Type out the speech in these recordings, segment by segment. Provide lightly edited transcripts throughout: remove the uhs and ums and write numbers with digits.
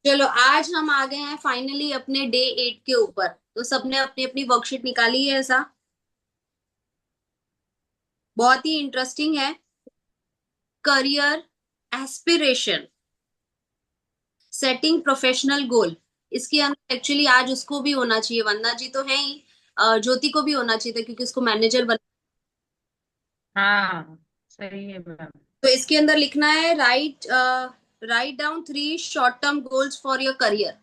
चलो आज हम आ गए हैं फाइनली अपने डे 8 के ऊपर। तो सबने अपनी अपनी वर्कशीट निकाली है ऐसा। बहुत ही इंटरेस्टिंग है। करियर एस्पिरेशन, सेटिंग प्रोफेशनल गोल। इसके अंदर एक्चुअली आज उसको भी होना चाहिए, वंदना जी तो है ही। ज्योति को भी होना चाहिए था क्योंकि उसको मैनेजर बना। हाँ, सही है मैम। तो इसके अंदर लिखना है, write down 3 short term goals for your career.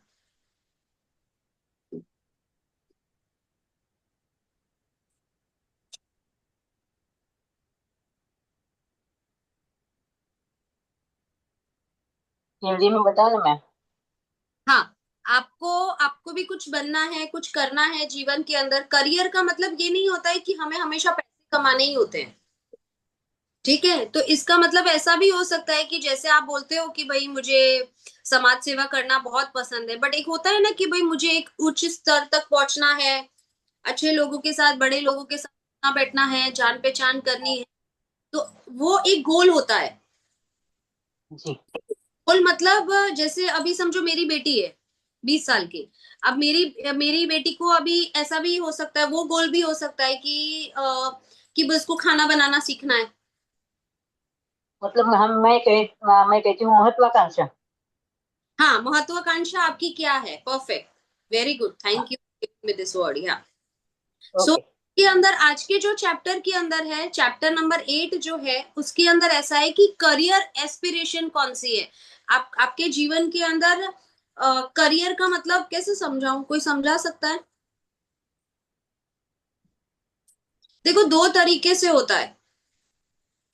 Hindi में बताओ ना मैम। हाँ, आपको आपको भी कुछ बनना है, कुछ करना है जीवन के अंदर। करियर का मतलब ये नहीं होता है कि हमें हमेशा पैसे कमाने ही होते हैं। ठीक है, तो इसका मतलब ऐसा भी हो सकता है कि जैसे आप बोलते हो कि भाई मुझे समाज सेवा करना बहुत पसंद है, बट एक होता है ना कि भाई मुझे एक उच्च स्तर तक पहुंचना है, अच्छे लोगों के साथ, बड़े लोगों के साथ उठना बैठना है, जान पहचान करनी है। तो वो एक गोल होता है। जी। गोल मतलब जैसे अभी समझो मेरी बेटी है 20 साल की। अब मेरी मेरी बेटी को अभी ऐसा भी हो सकता है, वो गोल भी हो सकता है कि बस उसको खाना बनाना सीखना है। मतलब मैं कहती हूँ महत्वाकांक्षा। हाँ, महत्वाकांक्षा आपकी क्या है? परफेक्ट, वेरी गुड, हाँ। Thank you with this word. या सो ओके। के अंदर आज के जो चैप्टर के अंदर है, चैप्टर नंबर 8 जो है, उसके अंदर ऐसा है कि करियर एस्पिरेशन कौन सी है। आप आपके जीवन के अंदर करियर का मतलब कैसे समझाऊं, कोई समझा सकता है? देखो, दो तरीके से होता है।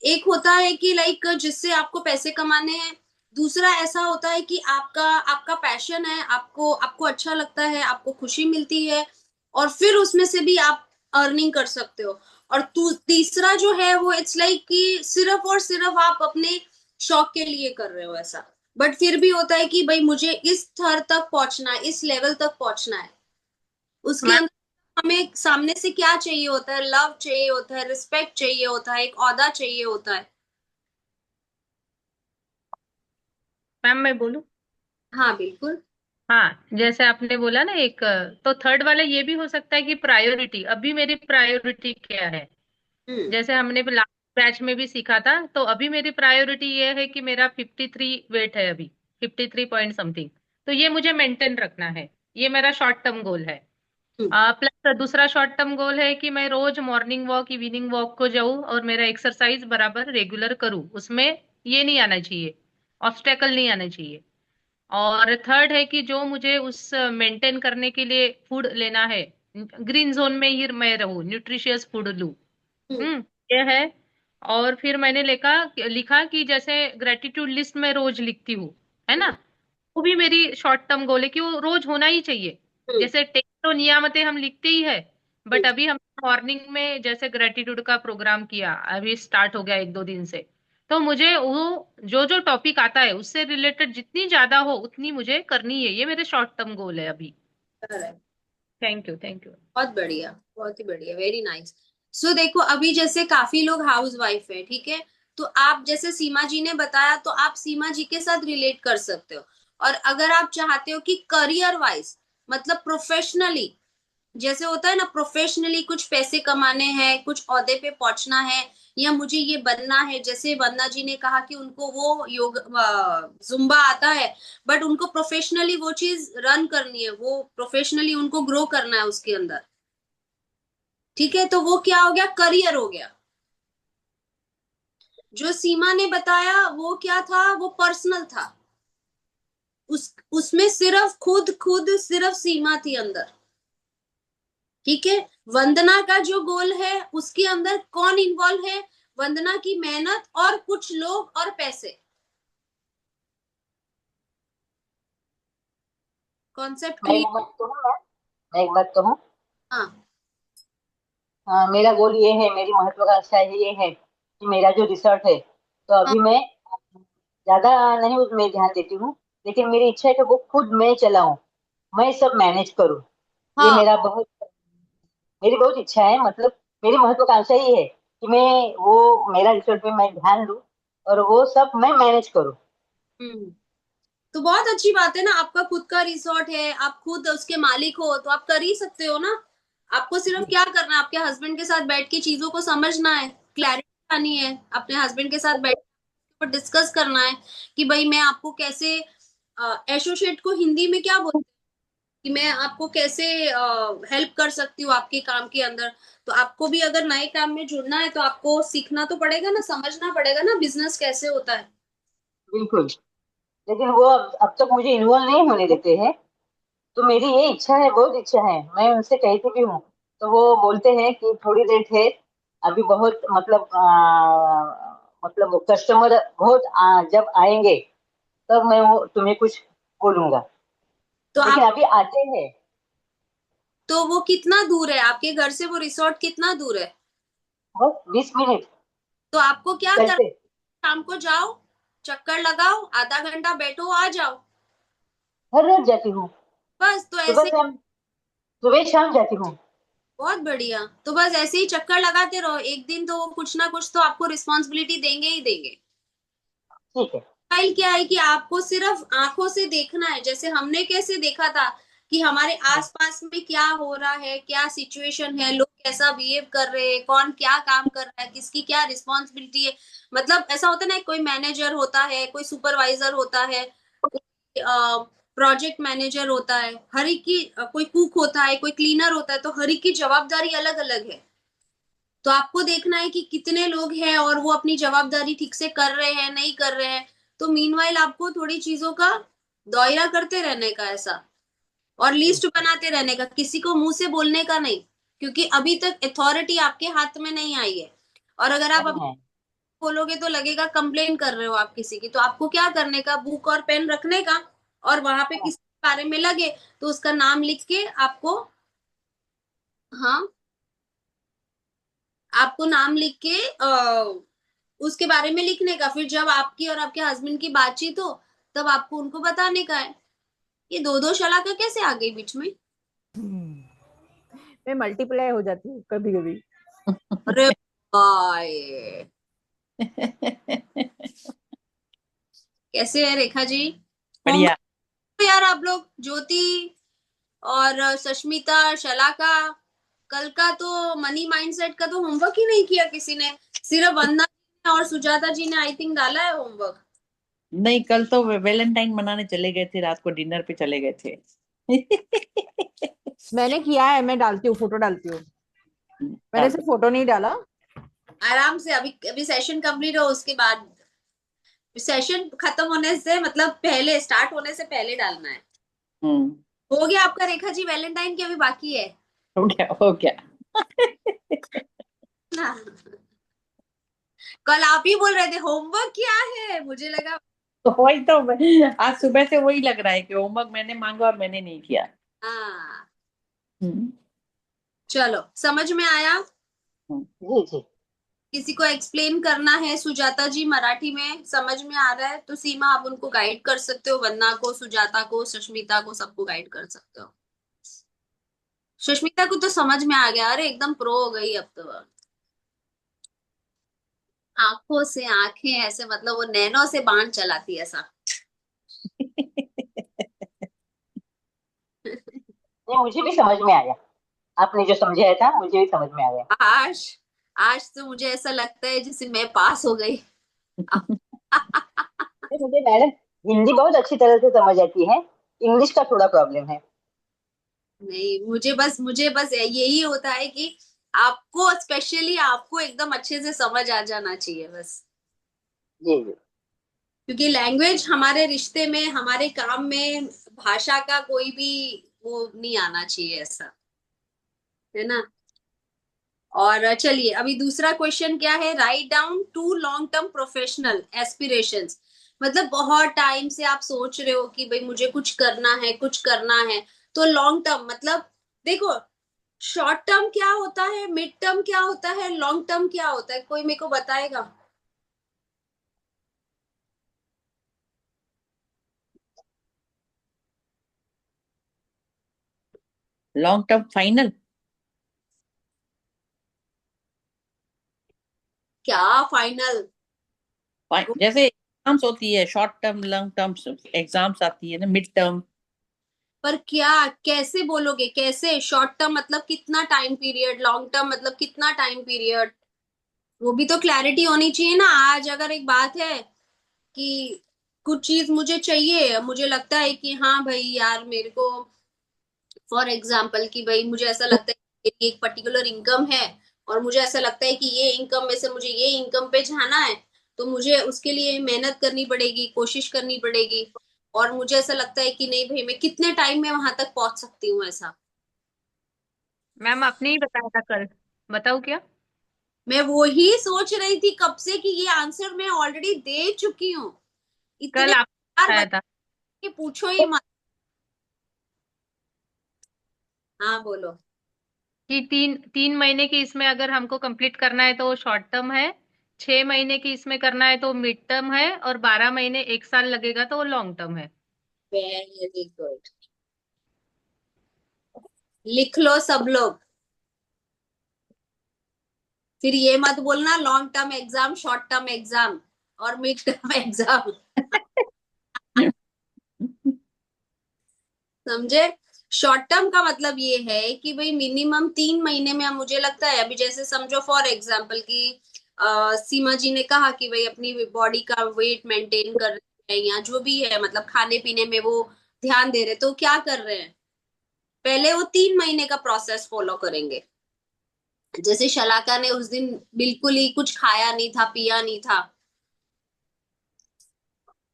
एक होता है कि लाइक जिससे आपको पैसे कमाने हैं। दूसरा ऐसा होता है कि आपका आपका पैशन है, आपको आपको अच्छा लगता है, आपको खुशी मिलती है, और फिर उसमें से भी आप अर्निंग कर सकते हो। और तीसरा जो है वो इट्स लाइक कि सिर्फ और सिर्फ आप अपने शौक के लिए कर रहे हो ऐसा। बट फिर भी होता है कि भाई मुझे इस स्तर तक पहुंचना है, इस लेवल तक पहुंचना है। उसके मैम अंदर हमें सामने से क्या चाहिए होता है? लव चाहिए होता है, रिस्पेक्ट चाहिए होता है, एक ओहदा चाहिए होता है। मैम मैं बोलूँ। हाँ बिल्कुल। हाँ, जैसे आपने बोला ना एक, तो थर्ड वाला ये भी हो सकता है कि प्रायोरिटी, अभी मेरी प्रायोरिटी क्या है। हम्म। जैसे हमने लास्ट बैच में भी सीखा था, तो अभी मेरी प्रायोरिटी ये है कि मेरा 53 वेट है अभी, 53 पॉइंट समथिंग। तो ये मुझे मेंटेन रखना है। ये मेरा शॉर्ट टर्म गोल है। हम्म। प्लस दूसरा शॉर्ट टर्म गोल है कि मैं रोज मॉर्निंग वॉक इवनिंग वॉक को जाऊं और मेरा एक्सरसाइज बराबर रेगुलर करूं, उसमें ये नहीं आना चाहिए, ऑब्स्टेकल नहीं आना चाहिए। और थर्ड है कि जो मुझे उस मेंटेन करने के लिए फूड लेना है, ग्रीन जोन में ही मैं रहूं, न्यूट्रिशियस फूड लूं। हम्म। ये है। और फिर मैंने लिखा कि जैसे ग्रेटिट्यूड लिस्ट में रोज लिखती हूँ, है ना। हम्म। वो भी मेरी शॉर्ट टर्म गोल है कि वो रोज होना ही चाहिए। हम्म। जैसे टेक तो नियामतें हम लिखते ही है, हम्म। बट अभी हम मॉर्निंग में जैसे ग्रेटिट्यूड का प्रोग्राम किया, अभी स्टार्ट हो गया एक दो दिन से। तो मुझे वो जो जो टॉपिक आता है उससे रिलेटेड जितनी ज्यादा हो उतनी मुझे करनी है। ये मेरे शॉर्ट टर्म गोल है अभी। Correct. Thank you, thank you. बहुत बढ़िया, बहुत ही बढ़िया, वेरी नाइस। सो देखो, अभी जैसे काफी लोग हाउस वाइफ है, ठीक है। तो आप जैसे सीमा जी ने बताया, तो आप सीमा जी के साथ रिलेट कर सकते हो। और अगर आप चाहते हो कि करियर वाइज, मतलब प्रोफेशनली, जैसे होता है ना, प्रोफेशनली कुछ पैसे कमाने हैं, कुछ ओहदे पे पहुंचना है, या मुझे ये बनना है, जैसे वंदना जी ने कहा कि उनको वो योग जुम्बा आता है, बट उनको प्रोफेशनली वो चीज रन करनी है, वो प्रोफेशनली उनको ग्रो करना है उसके अंदर। ठीक है, तो वो क्या हो गया? करियर हो गया। जो सीमा ने बताया वो क्या था? वो पर्सनल था। उसमें सिर्फ खुद खुद सिर्फ सीमा थी अंदर। ठीक है। वंदना का जो गोल है उसके अंदर कौन इन्वॉल्व है? वंदना की मेहनत और कुछ लोग और पैसे। कॉन्सेप्ट मैं एक क्लियर? बात कहूँ मैम, मैं एक बात कहूँ। हाँ। मेरा गोल ये है, मेरी महत्वाकांक्षा ये है कि मेरा जो रिसर्च है, तो हाँ। अभी मैं ज्यादा नहीं उसमें ध्यान देती हूँ। लेकिन मेरी इच्छा है कि वो खुद मैं चलाऊं, मैं सब मैनेज करूँ। ये हाँ। मेरी बहुत इच्छा है। मतलब मेरी महत्वाकांक्षा ये है कि मैं वो मेरा रिसर्च पे मैं ध्यान दूं और वो सब मैं मैनेज करूँ। हम्म। तो बहुत अच्छी बात है ना, आपका खुद का रिसोर्ट है, आप खुद उसके मालिक हो, तो आप कर ही सकते हो ना। आपको सिर्फ जी क्या करना है, आपके हस्बैंड के साथ बैठ के चीजों को समझना है, क्लैरिटी आनी है, अपने हस्बैंड के साथ बैठ पर डिस्कस करना है कि भाई मैं आपको कैसे, एसोसिएट को हिंदी में क्या बोलते हैं, कि मैं आपको कैसे हेल्प कर सकती हूँ आपके काम के अंदर। तो आपको भी अगर नए काम में जुड़ना है तो आपको सीखना तो पड़ेगा ना, समझना पड़ेगा ना बिजनेस कैसे होता है। बिल्कुल। लेकिन वो अब तक मुझे इन्वॉल्व नहीं होने देते हैं। तो मेरी ये इच्छा है, बहुत इच्छा है, मैं उनसे कहती भी हूँ। तो वो बोलते हैं कि थोड़ी देर है, अभी बहुत मतलब मतलब कस्टमर बहुत जब आएंगे तब मैं वो तुम्हें कुछ बोलूंगा। तो लेकिन आप, अभी आते हैं। तो वो कितना दूर है आपके घर से, वो रिसोर्ट कितना दूर है? बस 20 मिनट तो आपको क्या कर, चलते। शाम को जाओ, चक्कर लगाओ, आधा घंटा बैठो, आ जाओ। हर रोज जाती हूँ। बस तो सुबह ऐसे, शाम, सुबह शाम जाती हूँ। बहुत बढ़िया। तो बस ऐसे ही चक्कर लगाते रहो, एक दिन तो वो कुछ ना कुछ तो आपको रिस्पॉन्सिबिलिटी देंगे ही देंगे। ठीक है। फाइल क्या है कि आपको सिर्फ आंखों से देखना है, जैसे हमने कैसे देखा था कि हमारे आसपास में क्या हो रहा है, क्या सिचुएशन है, लोग कैसा बिहेव कर रहे हैं, कौन क्या काम कर रहा है, किसकी क्या रिस्पॉन्सिबिलिटी है। मतलब ऐसा होता है ना, कोई मैनेजर होता है, कोई सुपरवाइजर होता है, कोई प्रोजेक्ट मैनेजर होता है, हर एक की कोई कुक होता है, कोई क्लीनर होता है, तो हर एक की जवाबदारी अलग अलग है। तो आपको देखना है कि कितने लोग हैं और वो अपनी जवाबदारी ठीक से कर रहे हैं नहीं कर रहे हैं। तो मीनवाइल आपको थोड़ी चीजों का दौरा करते रहने का ऐसा, और लिस्ट बनाते रहने का, किसी को मुंह से बोलने का नहीं, क्योंकि अभी तक अथॉरिटी आपके हाथ में नहीं आई है। और अगर आप अभी हाँ, बोलोगे तो लगेगा कंप्लेन कर रहे हो आप किसी की। तो आपको क्या करने का, बुक और पेन रखने का, और वहां पे किसी के बारे में लगे तो उसका नाम लिख के आपको, हाँ, आपको नाम लिख के उसके बारे में लिखने का, फिर जब आपकी और आपके हस्बैंड की बातचीत हो तब आपको उनको बताने का है। ये दो दो शलाका कैसे आ गई बीच में? मैं मल्टीप्लाई हो जाती हूँ कभी कभी। अरे भाई, कैसे है रेखा जी? बढ़िया। होमवर्क यार, आप लोग ज्योति और सष्मिता, शलाका, कल का तो मनी माइंडसेट का तो होमवर्क ही नहीं किया किसी ने, सिर्फ वंदना जी ने और सुजाता जी ने आई थिंक डाला है होमवर्क। नहीं, कल तो वैलेंटाइन मनाने चले गए थे, रात को डिनर पे चले गए थे। मैंने किया है, मैं डालती हूँ, फोटो डालती हूँ। मैंने डाल सिर्फ फोटो नहीं डाला। आराम से, अभी अभी सेशन कंप्लीट हो उसके बाद, सेशन खत्म होने से मतलब पहले, स्टार्ट होने से पहले डालना है। हम्म। हो गया आपका रेखा जी वैलेंटाइन की, अभी बाकी है हो गया, हो गया। ना? कल आप ही बोल रहे थे होमवर्क क्या है, मुझे लगा। तो वही तो आज सुबह से वही लग रहा है कि होमवर्क मैंने मांगा और मैंने नहीं किया। हाँ, हम्म। चलो समझ में आया। हम्म। जी जी। किसी को एक्सप्लेन करना है, सुजाता जी मराठी में समझ में आ रहा है तो सीमा आप उनको गाइड कर सकते हो, वंदना को, सुजाता को, सुष्मिता को, सबको गाइड कर सकते हो। सुष्मिता को तो समझ में आ गया, अरे एकदम प्रो हो गई अब तो। आंखों से आंखें ऐसे, मतलब वो नैनो से बाण चलाती है ऐसा। ये मुझे भी समझ में आया। आपने जो समझाया था मुझे भी समझ में आ गया। आज, आज तो मुझे ऐसा लगता है जैसे मैं पास हो गई। मुझे मैडम हिंदी बहुत अच्छी तरह से समझ आती है। इंग्लिश का थोड़ा प्रॉब्लम है। नहीं, मुझे बस यही होता है कि आपको, स्पेशली आपको एकदम अच्छे से समझ आ जाना चाहिए बस। जी जी। क्योंकि लैंग्वेज हमारे रिश्ते में, हमारे काम में, भाषा का कोई भी वो नहीं आना चाहिए ऐसा, है ना? और चलिए अभी दूसरा क्वेश्चन क्या है, write down to long term professional aspirations. मतलब बहुत टाइम से आप सोच रहे हो कि भाई मुझे कुछ करना है, कुछ करना है। तो लॉन्ग टर्म मतलब, देखो, शॉर्ट टर्म क्या होता है, मिड टर्म क्या होता है, लॉन्ग टर्म क्या होता है, कोई मेरे को बताएगा? Long term final. क्या फाइनल? जैसे एग्जाम्स होती है, short term long term exams आती है ना, मिड टर्म। पर क्या, कैसे बोलोगे, कैसे? शॉर्ट टर्म मतलब कितना टाइम पीरियड, लॉन्ग टर्म मतलब कितना टाइम पीरियड? वो भी तो क्लैरिटी होनी चाहिए ना। आज अगर एक बात है कि कुछ चीज मुझे चाहिए, मुझे लगता है कि हाँ भाई यार मेरे को, फॉर एग्जाम्पल कि भाई मुझे ऐसा लगता है कि मेरी एक पर्टिकुलर इनकम है, और मुझे ऐसा लगता है कि ये इनकम में से मुझे ये इनकम पे जाना है, तो मुझे उसके लिए मेहनत करनी पड़ेगी, कोशिश करनी पड़ेगी। और मुझे ऐसा लगता है कि नहीं भाई, मैं कितने टाइम में वहां तक पहुंच सकती हूँ ऐसा। मैम आपने ही बताया था कल, बताऊँ क्या? मैं वो ही सोच रही थी कब से कि ये आंसर मैं ऑलरेडी दे चुकी हूँ। इतने कल आपने बार बताया था बता के पूछो ही मत। हाँ बोलो। कि 3 महीने की इसमें अगर हमको कंप्लीट करना है तो वो शॉर्ट टर्म है, 6 महीने की इसमें करना है तो मिड टर्म है, और 12 महीने 1 साल लगेगा तो वो लॉन्ग टर्म है। Very good. लिख लो सब लोग। फिर ये मत बोलना long term exam, short term exam और मिड टर्म एग्जाम। समझे? शॉर्ट टर्म का मतलब ये है कि भाई मिनिमम 3 महीने में, मुझे लगता है अभी जैसे समझो फॉर एग्जाम्पल कि सीमा जी ने कहा कि भाई अपनी बॉडी का वेट मेंटेन कर रहे हैं या जो भी है, मतलब खाने पीने में वो ध्यान दे रहे, तो क्या कर रहे हैं? पहले वो 3 महीने का प्रोसेस फॉलो करेंगे। जैसे शलाका ने उस दिन बिल्कुल ही कुछ खाया नहीं था, पिया नहीं था,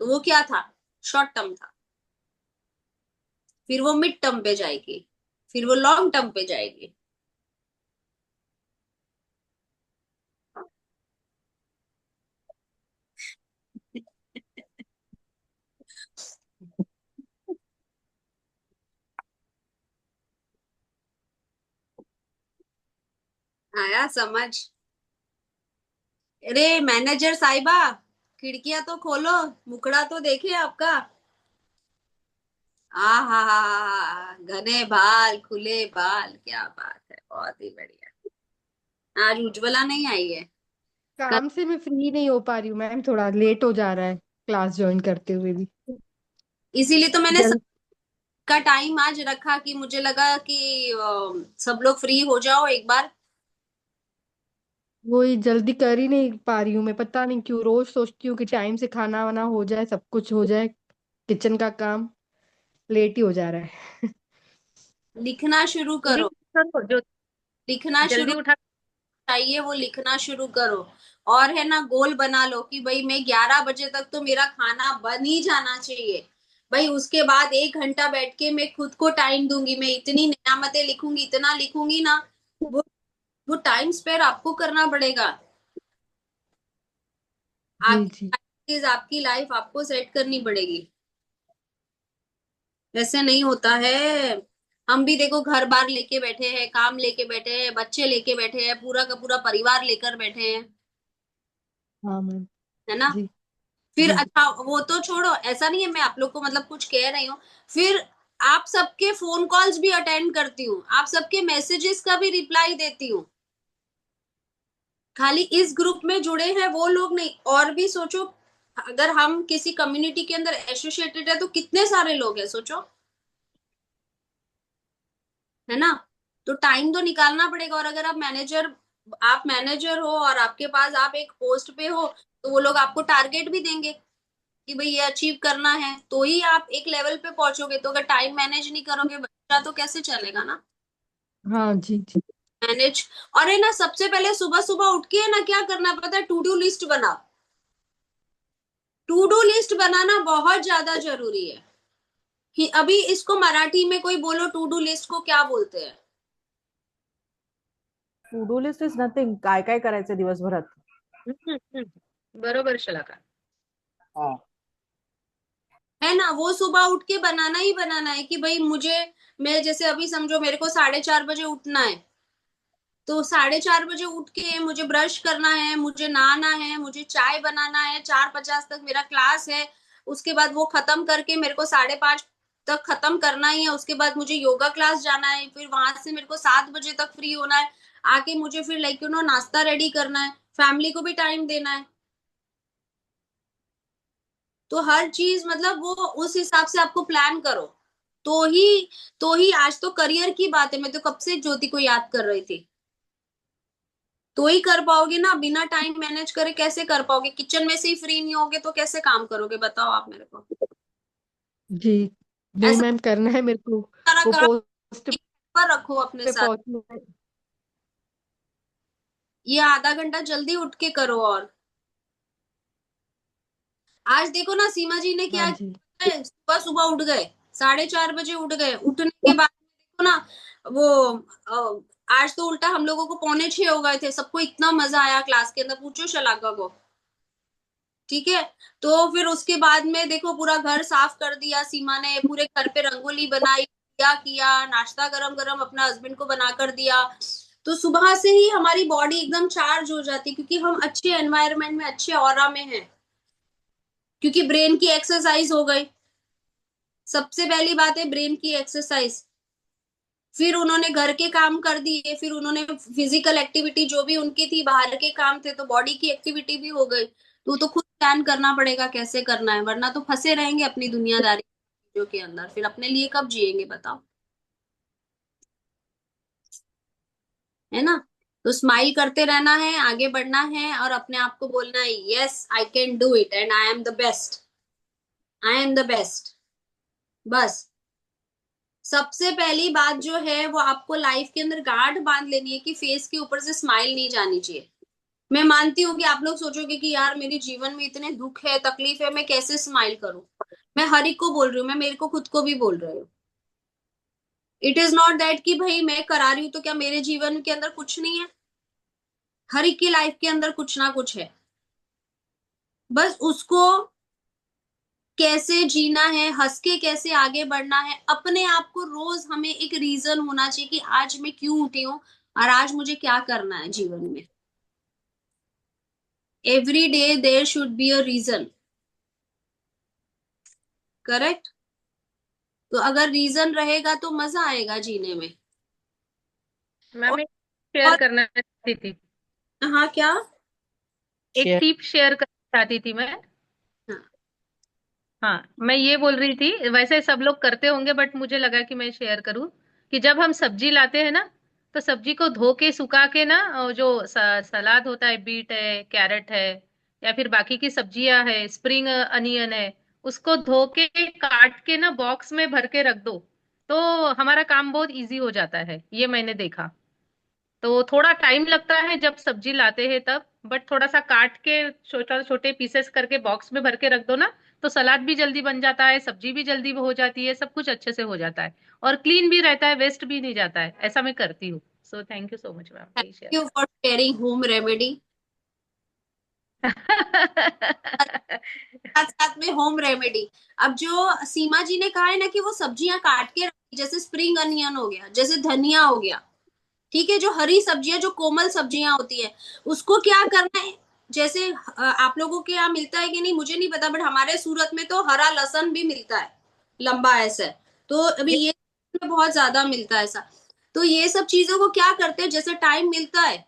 तो वो क्या था? शॉर्ट टर्म था। फिर वो मिड टर्म पे जाएगी, फिर वो लॉन्ग टर्म पे जाएगी। आया समझ? अरे मैनेजर साहिबा, खिड़कियां तो खोलो, मुखड़ा तो देखे आपका। आ हा, घने बाल, खुले बाल, क्या बात है, बहुत ही बढ़िया। आज उज्ज्वला नहीं आई है। कल, काम से मैं फ्री नहीं हो पा रही हूँ मैम, थोड़ा लेट हो जा रहा है क्लास ज्वाइन करते हुए भी। इसीलिए तो मैंने जल्द सबका टाइम आज रखा कि मुझे लगा कि सब लोग फ्री हो जाओ एक बार। वही जल्दी कर ही नहीं पा रही हूँ मैं, पता नहीं क्यों रोज सोचती हूँ कि टाइम से खाना वाना हो जाए, सब कुछ हो जाए, किचन का काम, लेट ही हो जा रहा है। लिखना शुरू जल्दी करो। करो जो लिखना जल्दी शुरू उठा। चाहिए, वो लिखना शुरू करो। और है ना, गोल बना लो कि भाई मैं 11 बजे तक तो मेरा खाना बन ही जाना चाहिए। भाई उसके बाद 1 घंटा बैठ के मैं खुद को टाइम दूंगी, मैं इतनी नियामतें लिखूंगी, इतना लिखूंगी ना। वो वो टाइम स्पेयर आपको करना पड़ेगा। जी जी। आपकी आपकी लाइफ आपको सेट करनी पड़ेगी। वैसे नहीं होता है। हम भी देखो घर बार लेके बैठे हैं, काम लेके बैठे हैं, बच्चे लेके बैठे हैं, पूरा का पूरा परिवार लेकर बैठे हैं, हाँ मैम। है ना? जी फिर जी। अच्छा वो तो छोड़ो, ऐसा नहीं है मैं आप लोग को मतलब कुछ कह रही हूँ। फिर आप सबके फोन कॉल्स भी अटेंड करती हूँ, आप सबके मैसेजेस का भी रिप्लाई देती हूँ। खाली इस ग्रुप में जुड़े हैं वो लोग नहीं, और भी सोचो। अगर हम किसी कम्युनिटी के अंदर एसोसिएटेड है तो कितने सारे लोग हैं, सोचो, है ना? तो टाइम तो निकालना पड़ेगा। और अगर आप मैनेजर हो और आपके पास आप एक पोस्ट पे हो, तो वो लोग आपको टारगेट भी देंगे कि भाई ये अचीव करना है, तो ही आप एक लेवल पे पहुंचोगे। तो अगर टाइम मैनेज नहीं करोगे बच्चा, तो कैसे चलेगा ना हाँ जी जी। मैनेज। और है ना, सबसे पहले सुबह सुबह उठ के है ना क्या करना पता है? टू डू लिस्ट बना। टू डू लिस्ट बनाना बहुत ज्यादा जरूरी है। अभी इसको मराठी में कोई बोलो, टू डू लिस्ट को क्या बोलते हैं? To do list is nothing, काय काय करायचं दिवसभरात. बरोबर शलाका। हाँ। है ना, वो सुबह उठ के बनाना ही बनाना है कि भाई मैं जैसे अभी समझो मेरे को 4:30 बजे उठना है, तो 4:30 बजे उठ के मुझे ब्रश करना है, मुझे नहाना है, मुझे चाय बनाना है, 4:50 तक मेरा क्लास है। उसके बाद वो खत्म करके मेरे को 5:30 तक खत्म करना ही है। उसके बाद मुझे योगा क्लास जाना है, फिर वहां से मेरे को 7 बजे तक फ्री होना है। आके मुझे फिर नाश्ता रेडी करना है, फैमिली को भी टाइम देना है। तो हर चीज मतलब वो उस हिसाब से आपको प्लान करो, तो ही आज तो करियर की बात है, मैं तो कब से ज्योति को याद कर रही थी। तो ही कर पाओगे ना, बिना टाइम मैनेज करे कैसे कर पाओगे? किचन में से ही फ्री नहीं होगे तो कैसे काम करोगे, बताओ आप मेरे को। जी नहीं ऐसा मैम, करना है मेरे को। सारा वो काम पोस्ट एक पर रखो अपने पे साथ, पहुंचना है। ये आधा घंटा जल्दी उठ के करो। और आज देखो ना सीमा जी ने हाँ क्या जी। किया है, सुबह सुबह उठ गए, 4:30 बजे उठ गए। उठने के बाद देखो ना वो आज तो उल्टा हम लोगों को 5:45 हो गए थे, सबको इतना मजा आया क्लास के अंदर, पूछो शलाका को। ठीक है, तो फिर उसके बाद में देखो पूरा घर साफ कर दिया सीमा ने, पूरे घर पे रंगोली बनाई, क्या किया, नाश्ता गरम गरम अपना हस्बैंड को बना कर दिया। तो सुबह से ही हमारी बॉडी एकदम चार्ज हो जाती है, क्योंकि हम अच्छे एनवायरनमेंट में, अच्छे ऑरा में हैं, क्योंकि ब्रेन की एक्सरसाइज हो गई। सबसे पहली बात है ब्रेन की एक्सरसाइज। फिर उन्होंने घर के काम कर दिए, फिर उन्होंने फिजिकल एक्टिविटी जो भी उनकी थी, बाहर के काम थे, तो बॉडी की एक्टिविटी भी हो गई। तो खुद प्लान करना पड़ेगा कैसे करना है, वरना तो फंसे रहेंगे अपनी दुनियादारी चीजों के अंदर, फिर अपने लिए कब जिएंगे बताओ, है ना? तो स्माइल करते रहना है, आगे बढ़ना है, और अपने आप को बोलना है yes I can do it and I am the best, I am the best. बस सबसे पहली बात जो है वो आपको लाइफ के अंदर गांठ बांध लेनी है कि फेस के ऊपर से स्माइल नहीं जानी चाहिए। मैं मानती हूँ कि आप लोग सोचोगे कि यार मेरे जीवन में इतने दुख है, तकलीफ है, मैं कैसे स्माइल करूं। मैं हर एक को बोल रही हूँ, मैं मेरे को खुद को भी बोल रही हूँ। इट इज नॉट दैट कि भाई मैं करा रही हूँ तो क्या मेरे जीवन के अंदर कुछ नहीं है? हर एक की लाइफ के अंदर कुछ ना कुछ है, बस उसको कैसे जीना है, हंस के कैसे आगे बढ़ना है। अपने आप को रोज हमें एक रीजन होना चाहिए कि आज मैं क्यों उठी हूँ और आज मुझे क्या करना है जीवन में। Every day there should be a reason, correct? तो अगर रीजन रहेगा तो मजा आएगा जीने में। और, मैम एक शेयर और करना चाहती थी, हाँ क्या? एक शेयर। टिप शेयर करना चाहती थी मैं। हाँ हाँ, मैं ये बोल रही थी, वैसे सब लोग करते होंगे बट मुझे लगा कि मैं शेयर करूं, कि जब हम सब्जी लाते हैं ना, तो सब्जी को धो के सुखा के ना, जो सलाद होता है, बीट है, कैरेट है, या फिर बाकी की सब्जियां है, स्प्रिंग अनियन है, उसको धो के काट के ना बॉक्स में भर के रख दो, तो हमारा काम बहुत इजी हो जाता है, ये मैंने देखा। तो थोड़ा टाइम लगता है जब सब्जी लाते हैं तब, बट थोड़ा सा काट के छोटा छोटे पीसेस करके बॉक्स में भर के रख दो ना, तो सलाद भी जल्दी बन जाता है, सब्जी भी जल्दी हो जाती है, सब कुछ अच्छे से हो जाता है, और क्लीन भी रहता है, वेस्ट भी नहीं जाता है। ऐसा मैं करती हूँ। So thank you so much ma'am, thank यही share you for sharing home remedy. कर। साथ साथ में होम रेमेडी, अब जो सीमा जी ने कहा है ना कि वो सब्जियां काट के रखी, जैसे स्प्रिंग अनियन हो गया, जैसे धनिया हो गया, ठीक है, जो हरी सब्जियां, जो कोमल सब्जियां होती है, उसको क्या करना है? जैसे आप लोगों के यहाँ मिलता है कि नहीं मुझे नहीं पता, बट हमारे सूरत में तो हरा लहसुन भी मिलता है, लंबा ऐसे। तो अभी ये बहुत ज्यादा मिलता है ऐसा। तो ये सब चीजों को क्या करते हैं, जैसे टाइम मिलता है,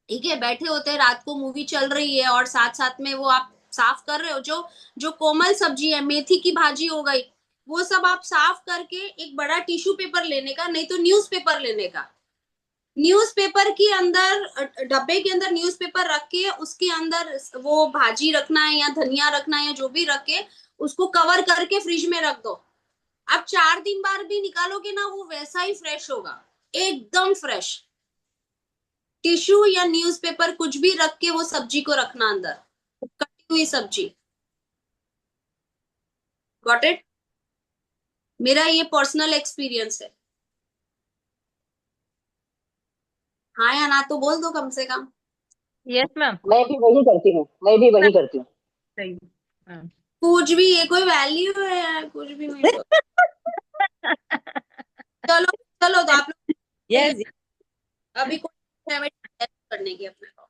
ठीक है, बैठे होते हैं, रात को मूवी चल रही है और साथ साथ में वो आप साफ कर रहे हो, जो जो कोमल सब्जी है, मेथी की भाजी हो गई, वो सब आप साफ करके एक बड़ा टिश्यू पेपर लेने का, नहीं तो न्यूज़पेपर लेने का, न्यूज़पेपर के अंदर डब्बे के अंदर न्यूज़पेपर रख के उसके अंदर वो भाजी रखना है या धनिया रखना है या जो भी रख के उसको कवर करके फ्रिज में रख दो। आप 4 दिन बाद भी निकालोगे ना वो वैसा ही फ्रेश होगा, एकदम फ्रेश। टिश्यू या न्यूज़पेपर कुछ भी रख के वो सब्जी को रखना अंदर, कटी हुई सब्जी। Got it? मेरा ये पर्सनल एक्सपीरियंस है। हाँ या ना तो बोल दो कम से कम। Yes ma'am. मैं भी वही करती हूँ, मैं भी वही करती हूँ। सही। हाँ। कुछ भी, ये कोई वैल्यू है यार, कुछ भी नहीं तो। चलो, चलो तो आप लोग यस। अभी कोई रेमेडी करने की अपने को,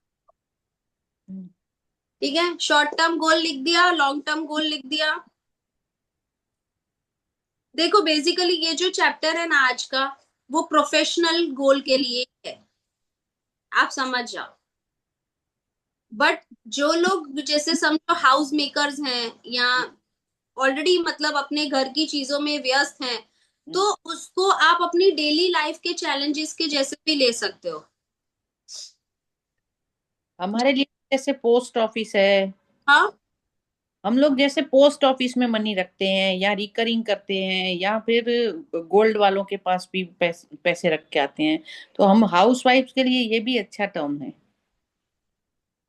ठीक है? शॉर्ट टर्म गोल लिख दिया, लॉन्ग टर्म गोल लिख दिया। देखो बेसिकली ये जो चैप्टर है ना आज का, वो प्रोफेशनल गोल के लिए है, आप समझ जाओ। बट जो लोग जैसे समझो हाउस मेकर्स हैं या ऑलरेडी मतलब अपने घर की चीजों में व्यस्त हैं, तो उसको आप अपनी डेली लाइफ के चैलेंजेस के जैसे भी ले सकते हो। हमारे लिए जैसे पोस्ट ऑफिस है, हाँ हम लोग जैसे पोस्ट ऑफिस में मनी रखते हैं या रिकरिंग करते हैं या फिर गोल्ड वालों के पास भी पैसे रख के आते हैं, तो हम हाउस वाइफ के लिए ये भी अच्छा टर्म है।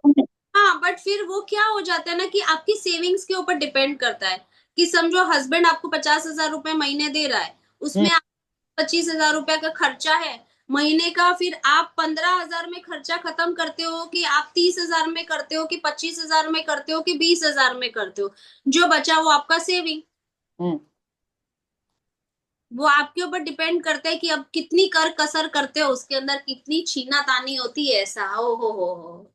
हाँ, बट फिर वो क्या हो जाता है ना कि आपकी सेविंग्स के ऊपर डिपेंड करता है। कि समझो हस्बैंड आपको 50,000 रुपए महीने दे रहा है, हम्म। उसमें 25,000 रुपए का खर्चा है महीने का, फिर आप 15,000 में खर्चा खत्म करते हो कि आप 30,000 में करते हो कि 25,000 में करते हो कि 20,000 में करते हो, जो बचा वो आपका सेविंग। हम्म। वो आपके ऊपर डिपेंड करता है कि अब कितनी कर कसर करते हो, उसके अंदर कितनी छीना तानी होती है, ऐसा ओ हो।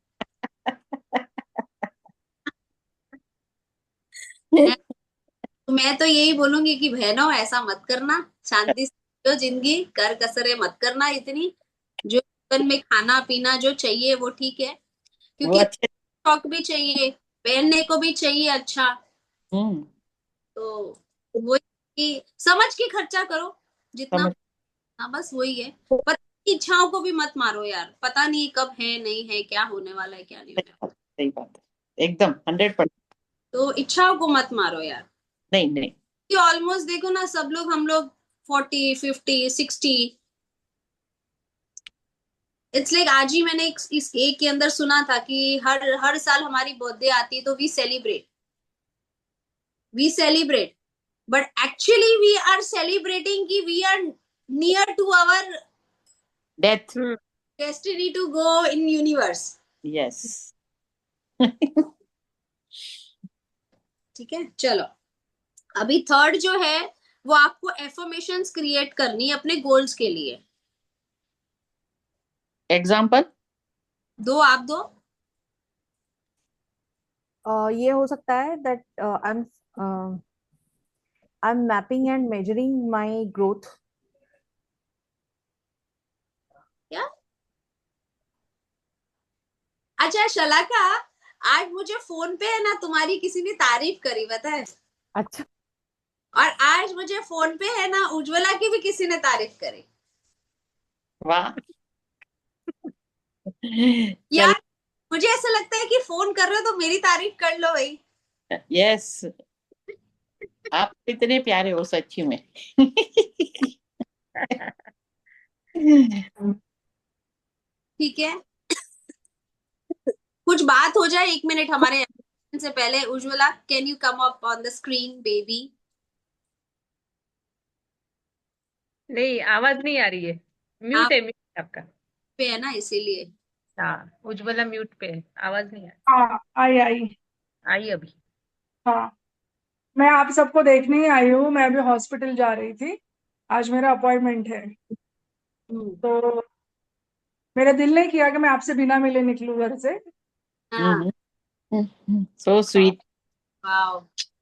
है? तो मैं तो यही बोलूंगी कि बहनों ऐसा मत करना, शांति से जियो जिंदगी, कर कसरे मत करना इतनी। जो जीवन में खाना पीना जो चाहिए वो ठीक है, वो क्योंकि अच्छे। शौक भी चाहिए, पहनने को भी चाहिए अच्छा। हम्म। तो वो कि समझ के खर्चा करो जितना। समझ। हाँ बस वही है। पर इच्छाओं को भी मत मारो यार, पता नहीं कब है नहीं है, क्या होने वाला है क्या नहीं होने वाला। सही बात है, एकदम 100%। तो इच्छाओं को मत मारो यार। नहीं नहीं। कि ऑलमोस्ट देखो ना, सब लोग हम लोग 40, 50, 60, इट्स लाइक आज ही मैंने इस एक के अंदर सुना था कि हर हर साल हमारी बर्थडे आती है तो we celebrate, but actually we are celebrating कि we are near to our death. Destiny to go in universe. Yes. ठीक है चलो, अभी थर्ड जो है वो आपको एफर्मेशंस क्रिएट करनी है अपने गोल्स के लिए। एग्जाम्पल। दो आप दो। ये हो सकता है that I am mapping and measuring my growth. क्या? अच्छा शलाका, आज मुझे फोन पे है ना तुम्हारी किसी ने तारीफ करी पता है, अच्छा। और आज मुझे फोन पे है ना उज्ज्वला की भी किसी ने तारीफ करी। वाह। चल। यार मुझे ऐसा लगता है कि फोन कर रहे हो तो मेरी तारीफ कर लो भाई। यस। आप इतने प्यारे हो सच्ची में। ठीक है, कुछ बात हो जाए 1 मिनट हमारे से पहले। Ujjwala can you come up on the screen baby? नहीं, आवाज नहीं आ रही है। आप म्यूट है आपका। पे है ना इसीलिए। हाँ, उज्ज्वला म्यूट पे है, आवाज नहीं हाँ आई आई। आई अभी। हाँ मैं आप सबको देखने ही आई हूँ, मैं अभी हॉस्पिटल जा रही थी, आज मेरा अपॉइंटमेंट है। हम्म। तो मेरा दिल नहीं किया कि मैं आपसे बिना मिले निकलूं घर से। हाँ। So sweet. Wow,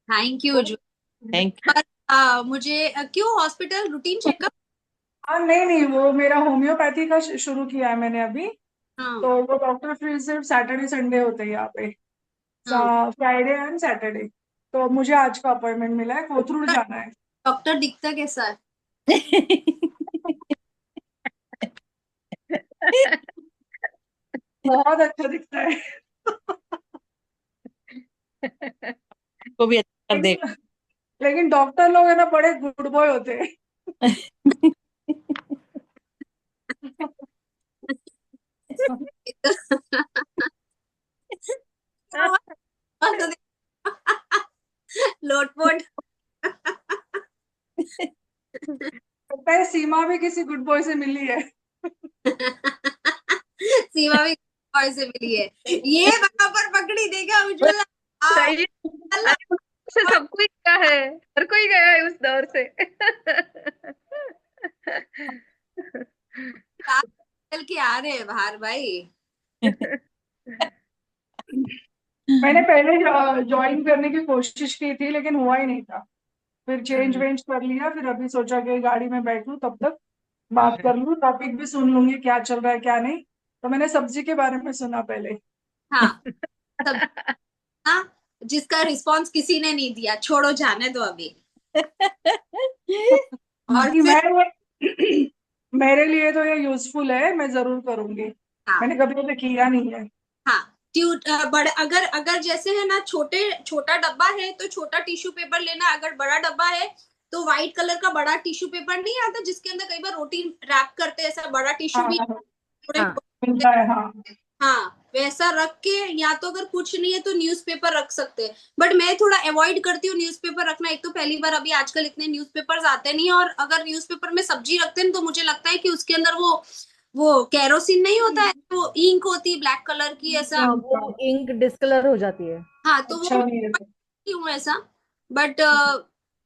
thank you तो उज्ज्वला। थैंक पर मुझे क्यों हॉस्पिटल रूटीन चेकअप? हाँ नहीं नहीं, वो मेरा होम्योपैथी का शुरू किया है मैंने अभी। हाँ तो वो डॉक्टर फिर सिर्फ सैटरडे संडे होते हैं यहाँ पे, हाँ। Friday and Saturday. तो मुझे आज का अपॉइंटमेंट मिला है, कोथरूड जाना है। डॉक्टर दिखता कैसा है? बहुत अच्छा दिखता है। को भी अच्छा कर देगा। लेकिन लेकिन डॉक्टर लोग है ना बड़े गुड बॉय होते हैं। लोटपोट। लगता है सीमा भी किसी गुड बॉय से मिली है। सीमा भी और से मिली है, ये बराबर पकड़ी देगा उज्ज्वला। हाँ, सही है। अल्लाह, अरे उससे सबको ही गया है, हर कोई गया है उस दौर से। चल के आ रहे हैं बाहर भाई। मैंने पहले ज्वाइन करने की कोशिश की थी लेकिन हुआ ही नहीं था। फिर चेंज हम्म, वेंज कर लिया, फिर अभी सोचा कि गाड़ी में बैठूं तब तक बात हम्म, कर लूं, टॉपिक भी सुन लूंगी क्या चल रहा है क्या नहीं। तो मैंने सब्जी के बारे में सुना पहले। हाँ, सब ना, जिसका रिस्पॉन्स किसी ने नहीं दिया, छोड़ो जाने दो अभी। और नहीं, फिर मेरे लिए तो ये यूजफुल है, मैं जरूर करूंगी। हाँ मैंने कभी ऐसे किया नहीं है। हाँ, बड़े, अगर अगर जैसे है ना, छोटा डब्बा है तो छोटा टिश्यू पेपर लेना, अगर बड़ा डब्बा है तो व्हाइट कलर का बड़ा टिश्यू पेपर नहीं आता जिसके अंदर कई बार रोटी रैप करते हैं, ऐसा बड़ा टिश्यू भी हाँ, थोड़े, हाँ मिलता है, हाँ। हाँ वैसा रख के, या तो अगर कुछ नहीं है तो न्यूज़पेपर रख सकते हैं। बट मैं थोड़ा अवॉइड करती हूँ न्यूज़पेपर रखना। एक तो पहली बार अभी आजकल इतने न्यूज़पेपर्स आते नहीं, और अगर न्यूज़पेपर में सब्जी रखते हैं तो मुझे लगता है कि उसके अंदर वो केरोसिन नहीं होता है, वो इंक होती है ब्लैक कलर की ऐसा। हाँ, वो इंक डिस्कलर हो जाती है। हाँ तो वो अच्छा नहीं है। क्यों ऐसा, बट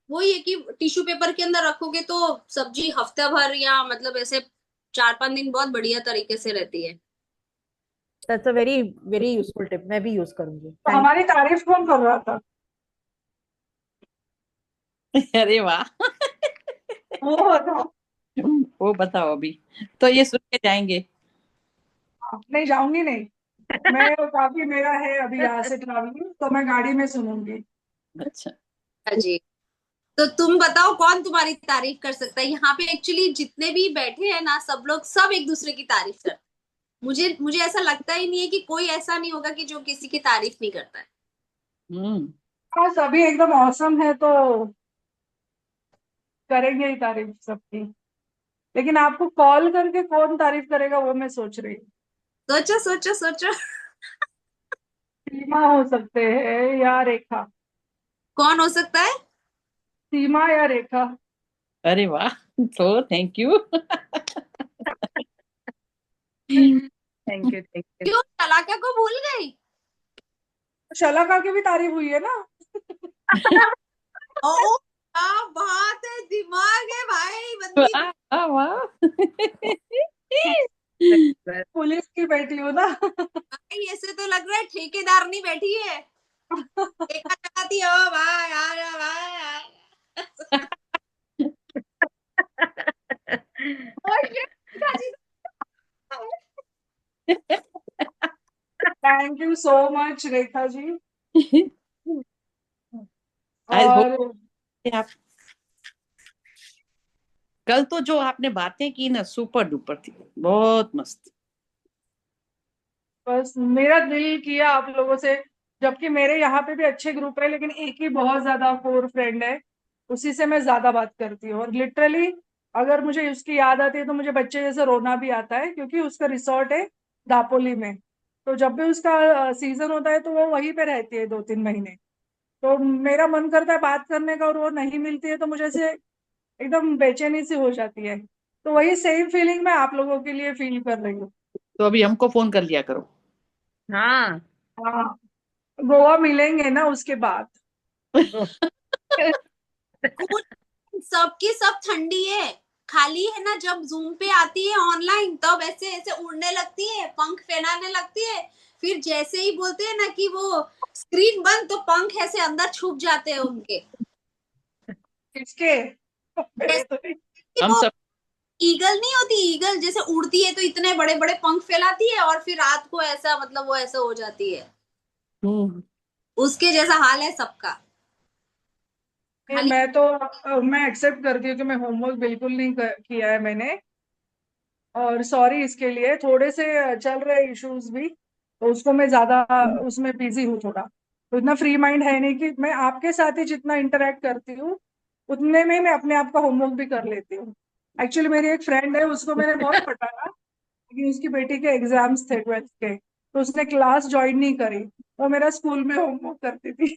वही है कि टिश्यू पेपर के अंदर रखोगे तो सब्जी हफ्ते भर या मतलब ऐसे 4-5 दिन बहुत बढ़िया तरीके से रहती है। That's a very very useful tip, मैं भी यूज करूंगी। तो थैंक हमारी तारीफ कौन कर रहा था? अरे वाह। वो बताओ। वो बताओ अभी, तो ये सुन के जाएंगे। नहीं, जाऊंगी नहीं। मैं काफी मेरा है अभी यहाँ से ट्रैवलिंग, तो मैं गाड़ी में सुनूंगी। अच्छा। हाँ जी। तो तुम बताओ कौन तुम्हारी तारीफ कर सकता है यहाँ पे? एक्चुअली जितने भी बैठे हैं ना, सब लोग सब एक दूसरे की तारीफ करते हैं। मुझे ऐसा लगता ही नहीं है कि कोई ऐसा नहीं होगा कि जो किसी की तारीफ नहीं करता है। हम्म। हाँ, सभी एकदम औसम है तो करेंगे ही तारीफ सबकी। लेकिन आपको कॉल करके कौन तारीफ करेगा वो मैं सोच रही हूँ। सोचो सोचो सोचो। सीमा हो सकते हैं या रेखा। कौन हो सकता है? सीमा या रेखा। अरे वाह, तो thank you. Thank you thank you. क्यों, शलाका को भूल गई? शलाका की भी तारीफ हुई है ना। ओ, क्या बात है, दिमाग है भाई बंदी। वाह वाह वाह। पुलिस की बेटी हो ना। भाई ऐसे तो लग रहा है ठेकेदार नहीं बैठी है, देखा चाहती हो भाई, आ जा भाई। और ये पिताजी। Thank you so much Rekha ji. I hope और आप, कल तो जो आपने बातें की ना, सुपर डुपर थी, बहुत मस्त। बस मेरा दिल किया आप लोगों से, जबकि मेरे यहाँ पे भी अच्छे ग्रुप है लेकिन एक ही बहुत ज्यादा कोर फ्रेंड है, उसी से मैं ज्यादा बात करती हूँ। और लिटरली अगर मुझे उसकी याद आती है तो मुझे बच्चे जैसे रोना भी आता है, क्योंकि उसका रिसोर्ट है दापोली में। तो जब भी उसका सीजन होता है तो वो वहीं पे रहती है 2-3 महीने। तो मेरा मन करता है बात करने का, और वो नहीं मिलती है तो मुझे ऐसे एकदम बेचैनी सी हो जाती है। तो वही सेम फीलिंग मैं आप लोगों के लिए फील कर रही हूँ। तो अभी हमको फोन कर लिया करो। हाँ। हाँ, गोवा मिलेंगे ना उसके बाद। कूल, सबकी सब ठंडी है, खाली है ना जब जूम पे आती है ऑनलाइन तब ऐसे ऐसे उड़ने लगती है, पंख फैलाने लगती है। फिर जैसे ही बोलते हैं ना कि वो स्क्रीन बंद, तो पंख ऐसे अंदर छुप जाते हैं उनके। किसके? मेरे जैसे तो नहीं। कि हम वो सब। ईगल नहीं होती, ईगल जैसे उड़ती है तो इतने बड़े बड़े पंख फैलाती है, और फिर रात को ऐसा मतलब वो ऐसा हो जाती है। हम्म। उसके जैसा हाल है सबका, नहीं, खाली। मैं एक्सेप्ट करती हूँ कि मैं होमवर्क बिल्कुल नहीं किया है मैंने। और सॉरी इसके लिए, थोड़े से चल रहे इश्यूज भी, तो उसको मैं ज्यादा उसमें बिजी हूँ थोड़ा। तो इतना फ्री माइंड है नहीं कि मैं आपके साथ ही जितना इंटरेक्ट करती हूँ उतने में मैं अपने आप का होमवर्क भी कर लेती हूँ। एक्चुअली मेरी एक फ्रेंड है, उसको मैंने बहुत पढ़ाया, लेकिन उसकी बेटी के एग्जाम्स थे 12th के, तो उसने क्लास ज्वाइन नहीं करी। वो मेरा स्कूल में होमवर्क करती थी।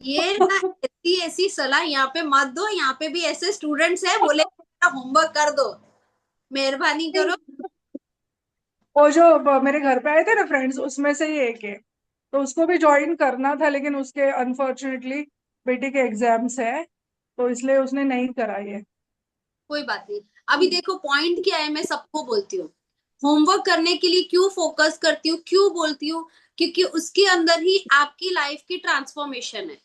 ये ना, ऐसी ऐसी सलाह यहाँ पे मत दो, यहाँ पे भी ऐसे स्टूडेंट्स हैं, बोले होमवर्क कर दो, मेहरबानी करो। वो जो मेरे घर पे आए थे ना फ्रेंड्स, उसमें से ही एक है। तो उसको भी ज्वाइन करना था, लेकिन उसके अनफॉर्चुनेटली बेटी के एग्जाम्स है, तो इसलिए उसने नहीं कराई है। कोई बात नहीं। अभी देखो पॉइंट क्या है, मैं सबको बोलती हूँ होमवर्क करने के लिए क्यों फोकस करती हूँ, क्यों बोलती हूँ, क्योंकि उसके अंदर ही आपकी लाइफ की ट्रांसफॉर्मेशन है।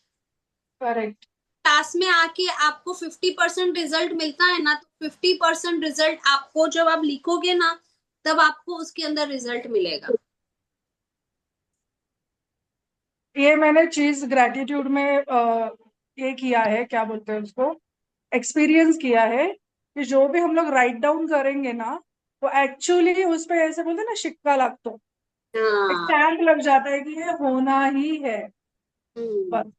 करेक्ट। क्लास में आके आपको 50% रिजल्ट मिलता है ना, तो 50% रिजल्ट आपको जब आप लिखोगे ना, तब आपको उसके अंदर रिजल्ट मिलेगा। ये मैंने चीज ग्रेटिट्यूड में ये किया है, क्या बोलते हैं उसको, एक्सपीरियंस किया है कि जो भी हम लोग राइट डाउन करेंगे ना, वो एक्चुअली उस पे ऐसे बोलते हैं ना, सिक्का लग तो एक हाँ। स्टैम्प लग जाता है कि ये होना ही है हम्म। बस।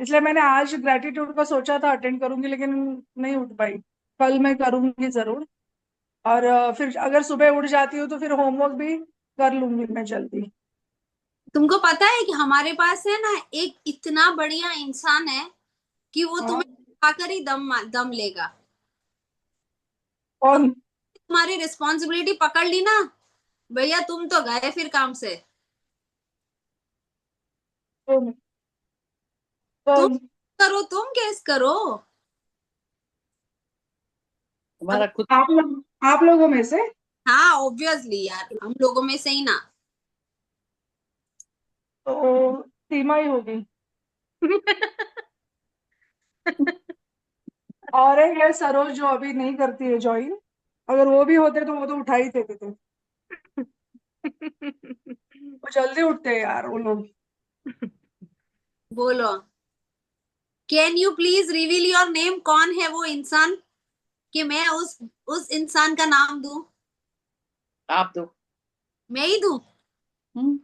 इसलिए मैंने आज ग्रेटिट्यूड का सोचा था अटेंड करूंगी, लेकिन नहीं उठ पाई। कल मैं करूंगी जरूर। और फिर अगर सुबह उठ जाती हूँ तो फिर होमवर्क भी कर लूंगी मैं जल्दी। तुमको पता है कि हमारे पास है ना एक इतना बढ़िया इंसान है कि वो हाँ। तुम्हें खाकर ही दम लेगा। कौन? तुम्हारी रिस्पॉन्सिबिलिटी पकड़ ली ना, भैया तुम तो गए फिर काम से। कौन? तुम कौन? करो, तुम केस करो। तुम्हारा अगर खुद। आप लोगों में से? हाँ ऑब्वियसली यार, हम लोगों में से ही ना। तो सीमा ही होगी। और एक है सरोज, जो अभी नहीं करती है ज्वाइन। अगर वो भी होते तो वो तो उठा ही देते थे। वो जल्दी उठते हैं यार वो लोग। बोलो, can you please reveal your name? कौन है वो इंसान कि मैं उस इंसान का नाम दूं? आप दो। मैं ही दूं? हम्म,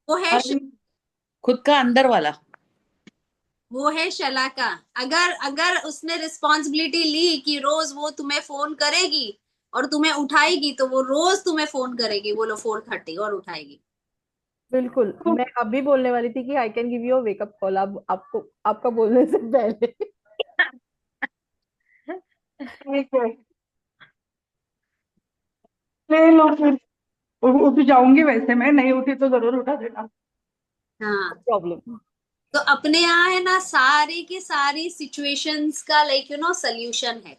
वो है अरे, खुद का अंदर वाला। वो है शलाका। अगर अगर उसने रिस्पॉन्सिबिलिटी ली कि रोज वो तुम्हें फोन करेगी और तुम्हें उठाएगी, तो वो रोज तुम्हें फोन करेगी, बोलो 4:30, और उठाएगी। बिल्कुल, मैं अभी बोलने वाली थी कि I can give you a wake up call, अब आपको आपका बोलने से पहले। ठीक है, ले लो फिर। उठ जाऊंगी, वैसे मैं नहीं उठी तो जरूर उठा देना। हाँ। प्रॉब्लम। तो अपने यहाँ है ना सारी की सारी सिचुएशंस का लाइक सोल्यूशन है।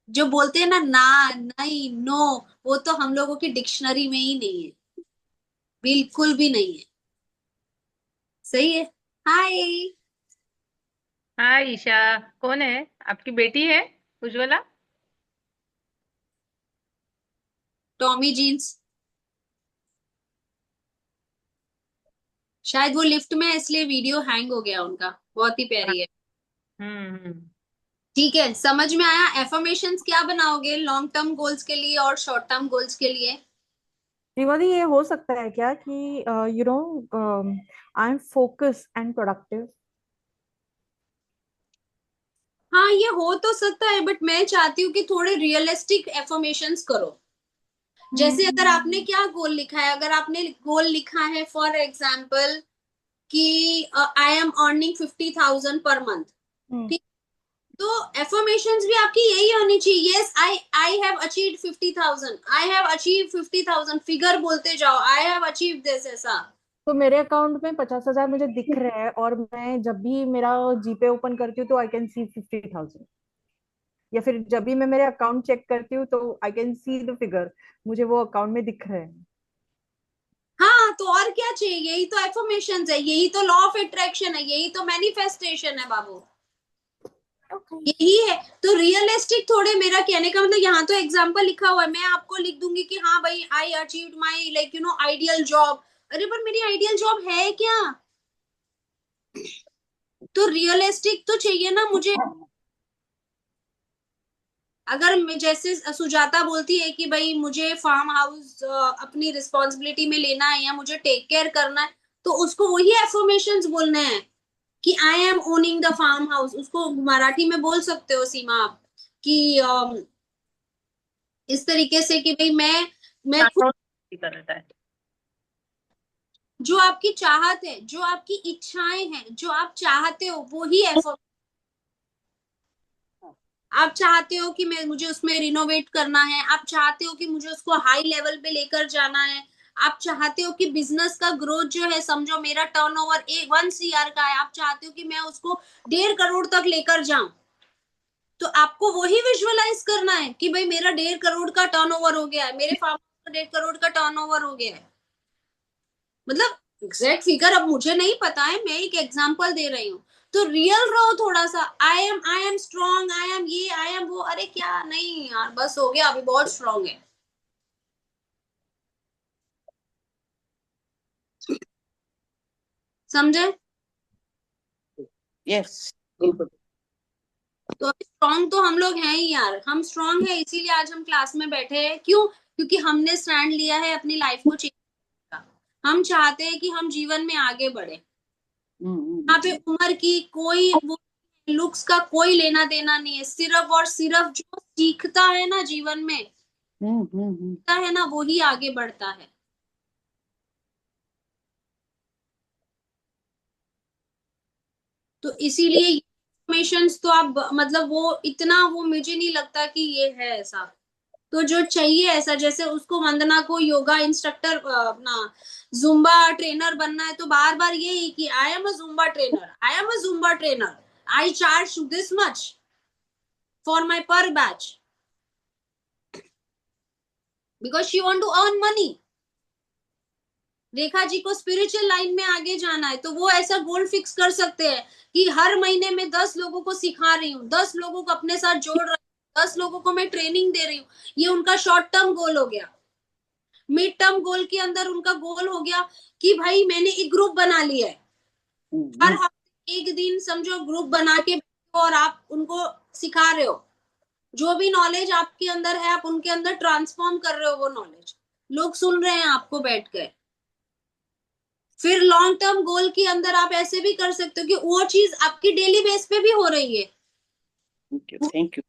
जो बोलते हैं ना ना, नहीं, नो, वो तो हम लोगों की डिक्शनरी में ही नहीं है, बिल्कुल भी नहीं है। सही है। हाय। हाँ ईशा, कौन है? आपकी बेटी है उज्ज्वला? Tommy jeans. शायद वो लिफ्ट में है, इसलिए वीडियो हैंग हो गया उनका। बहुत ही हाँ। प्यारी है। हम्म। ठीक है, समझ में आया। एफर्मेशंस क्या बनाओगे लॉन्ग टर्म गोल्स के लिए और शॉर्ट टर्म गोल्स के लिए? श्रीमती, ये हो सकता है क्या कि you know I am focus and productive. हाँ ये हो तो सकता है, बट मैं चाहती हूँ कि थोड़े रियलिस्टिक एफर्मेशंस करो। जैसे अगर आपने क्या गोल लिखा है, अगर आपने गोल लिखा है फॉर एग्जाम्पल कि I am earning 50,000 per month, ठीक, तो एफर्मेशंस भी आपकी यही होनी चाहिए। Yes, I I have achieved 50,000, I have achieve 50,000, figure बोलते जाओ, आई हैव अचीव दिस, ऐसा। तो मेरे अकाउंट में 50,000 मुझे दिख रहे हैं, और मैं जब भी मेरा जीपे ओपन करती हूँ तो आई कैन सी 50,000, या फिर जब भी मैं मेरे अकाउंट चेक करती हूँ तो I can see the figure, मुझे वो अकाउंट में दिख रहे हैं। हाँ तो और क्या चाहिए? यही तो एफर्मेशंस है, यही तो लॉ ऑफ अट्रैक्शन है, यही तो मैनिफेस्टेशन है बाबू। ओके। यही है। तो रियलिस्टिक थोड़े, मेरा कहने का मतलब, यहाँ तो एग्जाम्पल लिखा हुआ है, मैं आपको लिख दूंगी कि हाँ भाई I achieved my like ideal job. अरे पर मेरी आइडियल जॉब है क्या? तो रियलिस्टिक तो चाहिए ना मुझे। अगर मैं जैसे सुजाता बोलती है कि भाई मुझे फार्म हाउस अपनी रिस्पॉन्सिबिलिटी में लेना है या मुझे टेक केयर करना है, तो उसको वही एफर्मेशंस बोलने हैं कि I M owning the farm house. उसको मराठी में बोल सकते हो सीमा आप कि इस तरीके से कि भाई मैं खुद, कर रहता है। जो आपकी चाहत है, जो आपकी इच्छाएं हैं, जो आप चाहते हो, वो ही एफर्ट। आप चाहते हो कि मैं मुझे उसमें रिनोवेट करना है, आप चाहते हो कि मुझे उसको हाई लेवल पे लेकर जाना है, आप चाहते हो कि बिजनेस का ग्रोथ जो है, समझो मेरा टर्नओवर 1 CR का है, आप चाहते हो कि मैं उसको 1.5 करोड़ तक लेकर जाऊं, तो आपको वही विजुअलाइज करना है कि भाई मेरा 1.5 करोड़ का टर्नओवर हो गया है, मेरे फार्म का 1.5 करोड़ का टर्नओवर हो गया है। मतलब एग्जैक्ट फिगर अब मुझे नहीं पता है, मैं एक एग्जांपल दे रही हूँ। तो रियल रहो थोड़ा सा। I am strong, I am ये, आई एम वो, अरे क्या नहीं यार, बस हो गया, अभी बहुत स्ट्रांग है। समझे? यस, बिल्कुल। तो स्ट्रांग तो हम लोग हैं ही यार, हम स्ट्रांग है इसीलिए आज हम क्लास में बैठे हैं। क्यों? क्योंकि हमने स्टैंड लिया है अपनी लाइफ को चेंज का। हम चाहते हैं कि हम जीवन में आगे बढ़े। यहाँ पे उम्र की कोई वो लुक्स का कोई लेना देना नहीं है। सिर्फ और सिर्फ जो सीखता है ना जीवन में, सीखता है ना, वो ही आगे बढ़ता है। तो इसीलिए इन्फॉर्मेशन्स तो आप मतलब वो इतना वो मुझे नहीं लगता कि ये है ऐसा। तो जो चाहिए ऐसा, जैसे उसको वंदना को योगा इंस्ट्रक्टर अपना जुम्बा ट्रेनर बनना है, तो बार बार यही कि I am a Zumba trainer, I am a Zumba trainer, I charge this much for my per batch, because she want to earn money. Rekha ji को स्पिरिचुअल लाइन में आगे जाना है, तो वो ऐसा गोल फिक्स कर सकते हैं कि हर महीने में 10 लोगों को सिखा रही हूँ, 10 लोगों को अपने साथ जोड़ रही हूँ, 10 लोगों को मैं ट्रेनिंग दे रही हूँ। ये उनका शॉर्ट टर्म गोल हो गया। मिड टर्म गोल के अंदर उनका गोल हो गया कि भाई मैंने एक ग्रुप बना लिया है, हर हफ्ते एक दिन समझो ग्रुप बना के और आप उनको सिखा रहे हो। जो भी नॉलेज आपके अंदर है आप उनके अंदर ट्रांसफॉर्म कर रहे हो, वो नॉलेज लोग सुन रहे हैं आपको बैठ कर। फिर लॉन्ग टर्म गोल के अंदर आप ऐसे भी कर सकते हो कि वो चीज आपकी डेली बेस पे भी हो रही है, थैंक यू।